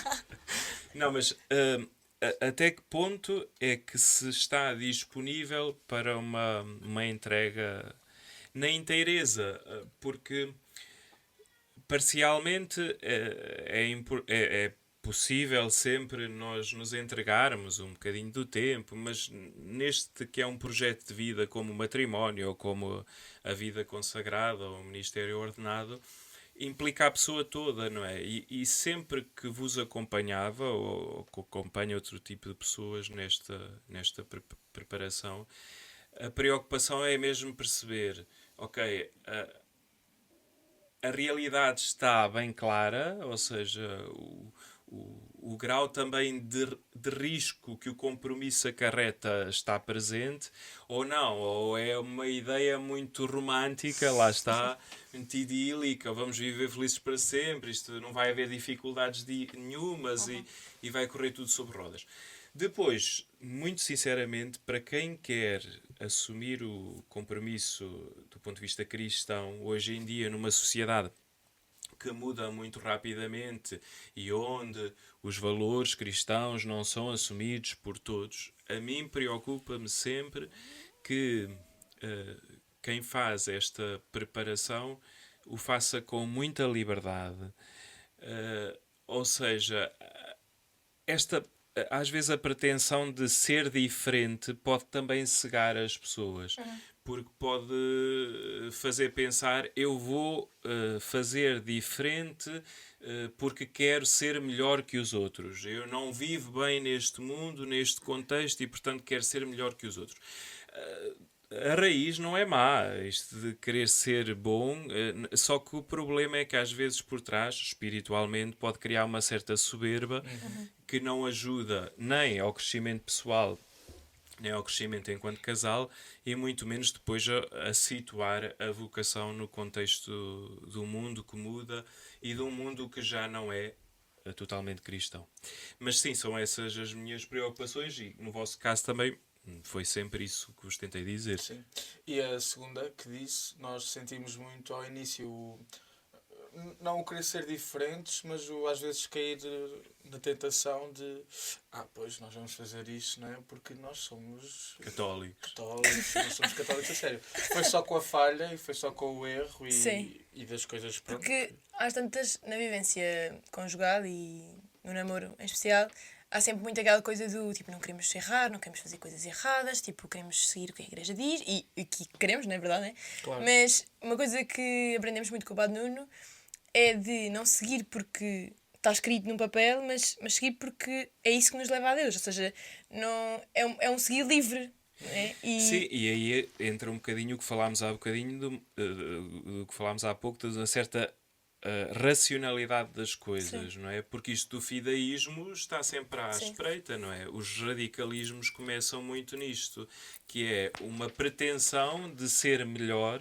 Não, mas até que ponto é que se está disponível para uma entrega na inteireza? Porque parcialmente é possível sempre nós nos entregarmos um bocadinho do tempo, mas neste que é um projeto de vida como o matrimónio ou como a vida consagrada ou o ministério ordenado, implica a pessoa toda, não é? E sempre que vos acompanhava ou que acompanha outro tipo de pessoas nesta preparação, a preocupação é mesmo perceber, ok, a realidade está bem clara, ou seja, o grau também de risco que o compromisso acarreta está presente, ou não, ou é uma ideia muito romântica, lá está, muito idílica, vamos viver felizes para sempre, isto não vai haver dificuldades nenhumas e vai correr tudo sobre rodas. Depois, muito sinceramente, para quem quer assumir o compromisso do ponto de vista cristão, hoje em dia, numa sociedade que muda muito rapidamente e onde os valores cristãos não são assumidos por todos, a mim preocupa-me sempre que quem faz esta preparação o faça com muita liberdade. Ou seja, às vezes a pretensão de ser diferente pode também cegar as pessoas. Porque pode fazer pensar, eu vou fazer diferente porque quero ser melhor que os outros. Eu não vivo bem neste mundo, neste contexto, e portanto quero ser melhor que os outros. A raiz não é má, isto de querer ser bom, só que o problema é que às vezes por trás, espiritualmente, pode criar uma certa soberba que não ajuda nem ao crescimento pessoal, nem ao crescimento enquanto casal, e muito menos depois a situar a vocação no contexto do mundo que muda e de um mundo que já não é totalmente cristão. Mas sim, são essas as minhas preocupações e no vosso caso também foi sempre isso que vos tentei dizer.
Sim. E a segunda que disse, nós sentimos muito ao início não o querer ser diferentes, mas o às vezes cair na tentação de pois nós vamos fazer isto, não é? Porque nós somos
Católicos.
nós somos católicos a sério. Foi só com a falha e foi só com o erro
Sim.
e das coisas pronto.
Porque às tantas, na vivência conjugal e no namoro em especial, há sempre muito aquela coisa do tipo, não queremos errar, não queremos fazer coisas erradas, tipo, queremos seguir o que a igreja diz e que queremos, não é verdade, né?
Claro.
Mas uma coisa que aprendemos muito com o Padre Nuno é de não seguir porque está escrito num papel, mas seguir porque é isso que nos leva a Deus, ou seja, não, é um seguir livre. Né?
Sim, e aí entra um bocadinho o que falámos há bocadinho do que falámos há pouco, de uma certa racionalidade das coisas,
Sim.
não é? Porque isto do fideísmo está sempre à
Sim.
espreita, não é? Os radicalismos começam muito nisto, que é uma pretensão de ser melhor,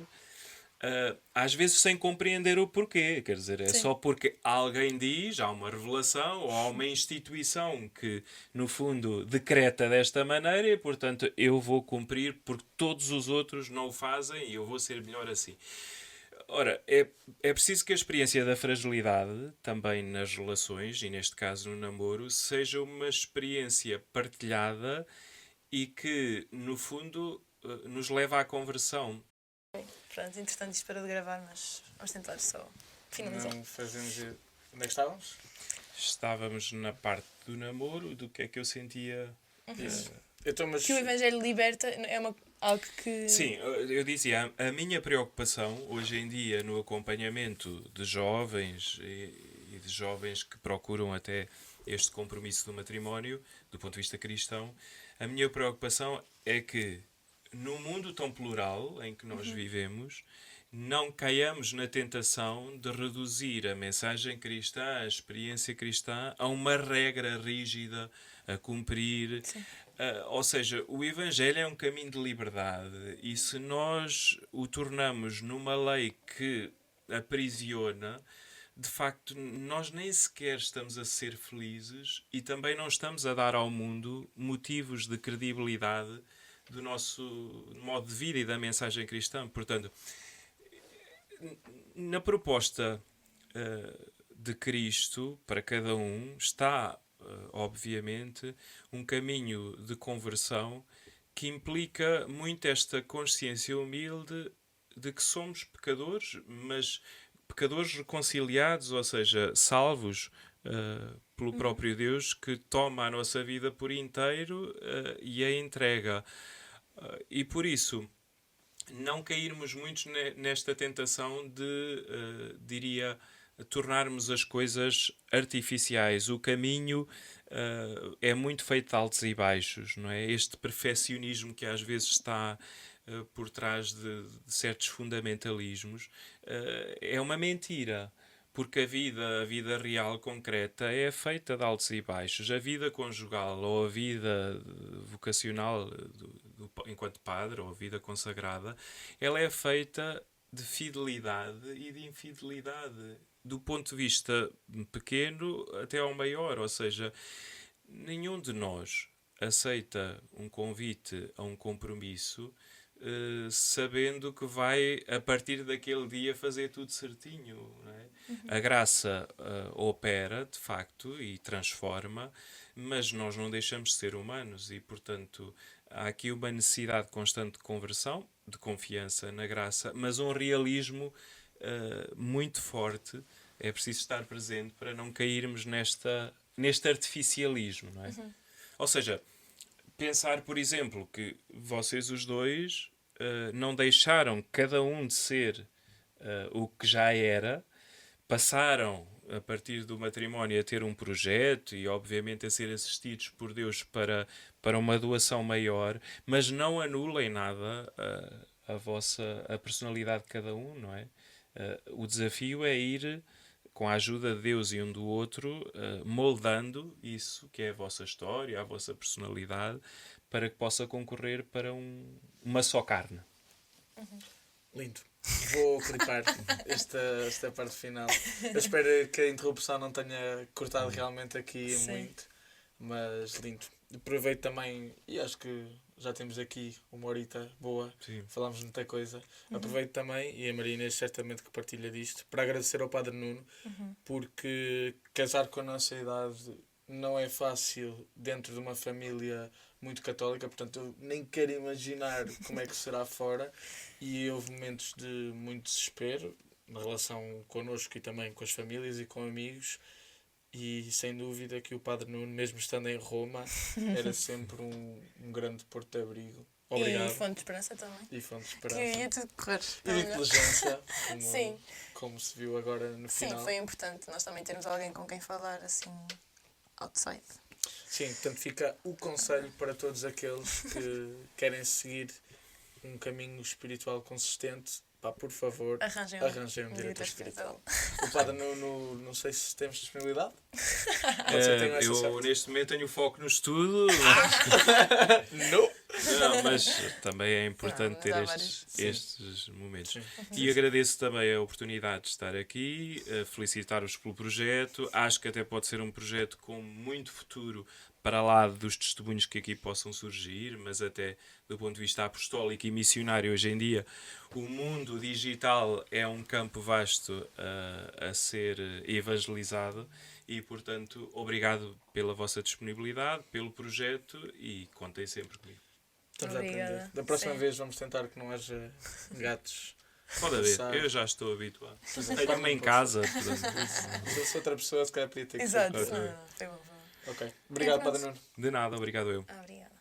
às vezes sem compreender o porquê, quer dizer, é
Sim.
só porque alguém diz, há uma revelação ou há uma instituição que, no fundo, decreta desta maneira e, portanto, eu vou cumprir porque todos os outros não o fazem e eu vou ser melhor assim. Ora, é preciso que a experiência da fragilidade, também nas relações, e neste caso no namoro, seja uma experiência partilhada e que, no fundo, nos leva à conversão.
Pronto, entretanto isto para de gravar, mas vamos tentar só finalizar.
Não fazemos. Onde é que estávamos?
Estávamos na parte do namoro, do que é que eu sentia.
Isso. Então, mas
Que o Evangelho liberta é algo que...
Sim, eu dizia, a minha preocupação hoje em dia no acompanhamento de jovens e de jovens que procuram até este compromisso do matrimónio, do ponto de vista cristão, a minha preocupação é que no mundo tão plural em que nós vivemos, não caiamos na tentação de reduzir a mensagem cristã, a experiência cristã, a uma regra rígida a cumprir. Ou seja, o Evangelho é um caminho de liberdade, e se nós o tornamos numa lei que aprisiona, de facto, nós nem sequer estamos a ser felizes e também não estamos a dar ao mundo motivos de credibilidade do nosso modo de vida e da mensagem cristã. Portanto, na proposta de Cristo para cada um está, obviamente, um caminho de conversão que implica muito esta consciência humilde de que somos pecadores, mas pecadores reconciliados, ou seja, salvos pelo próprio Deus, que toma a nossa vida por inteiro e a entrega. E por isso, não cairmos muito nesta tentação de, diria, tornarmos as coisas artificiais. O caminho é muito feito de altos e baixos, não é? Este perfeccionismo que às vezes está por trás de certos fundamentalismos é uma mentira, porque a vida real, concreta, é feita de altos e baixos. A vida conjugal ou a vida vocacional enquanto padre, ou a vida consagrada, ela é feita de fidelidade e de infidelidade, do ponto de vista pequeno até ao maior. Ou seja, nenhum de nós aceita um convite a um compromisso sabendo que vai, a partir daquele dia, fazer tudo certinho, não é? A graça opera, de facto, e transforma, mas nós não deixamos de ser humanos e, portanto, há aqui uma necessidade constante de conversão, de confiança na graça, mas um realismo muito forte. É preciso estar presente para não cairmos neste artificialismo, não é? Ou seja, pensar, por exemplo, que vocês os dois não deixaram cada um de ser o que já era, passaram a partir do matrimónio a ter um projeto e obviamente a ser assistidos por Deus para uma doação maior, mas não anulem nada a personalidade de cada um, não é? O desafio é ir, com a ajuda de Deus e um do outro, moldando isso que é a vossa história, a vossa personalidade, para que possa concorrer para uma só carne.
Lindo. Vou clipar esta parte final. Eu espero que a interrupção não tenha cortado realmente aqui muito, mas lindo. Aproveito também, e acho que já temos aqui uma horita boa, falámos de muita coisa. Aproveito também, e a Maria Inês certamente que partilha disto, para agradecer ao Padre Nuno, porque casar com a nossa idade não é fácil dentro de uma família muito católica, portanto eu nem quero imaginar como é que será fora, e houve momentos de muito desespero na relação connosco e também com as famílias e com amigos, e sem dúvida que o Padre Nuno, mesmo estando em Roma, era sempre um grande porto de abrigo. Obrigado.
E fonte de esperança também.
E fonte de esperança.
Que ia tudo correr.
E de inteligência,
Sim.
como se viu agora no final.
Sim, foi importante nós também termos alguém com quem falar assim, outside.
Sim, portanto fica o conselho para todos aqueles que querem seguir um caminho espiritual consistente. Pá, por favor, arranjem um diretor espiritual. O Padre Nuno, não sei se temos disponibilidade.
Eu neste momento tenho foco no estudo. Não, mas também é importante ter estes momentos. E agradeço também a oportunidade de estar aqui, felicitar-vos pelo projeto. Acho que até pode ser um projeto com muito futuro, para lá dos testemunhos que aqui possam surgir, mas até do ponto de vista apostólico e missionário hoje em dia, o mundo digital é um campo vasto a ser evangelizado e, portanto, obrigado pela vossa disponibilidade, pelo projeto e contem sempre comigo.
Estamos a aprender. Da próxima vez vamos tentar que não haja gatos.
Pode haver, eu já estou habituado. Como em casa.
Se fosse outra pessoa, se calhar podia ter que
Exato.
ser. Ok. Obrigado, Padre Nuno.
De nada, obrigado eu.
Obrigada.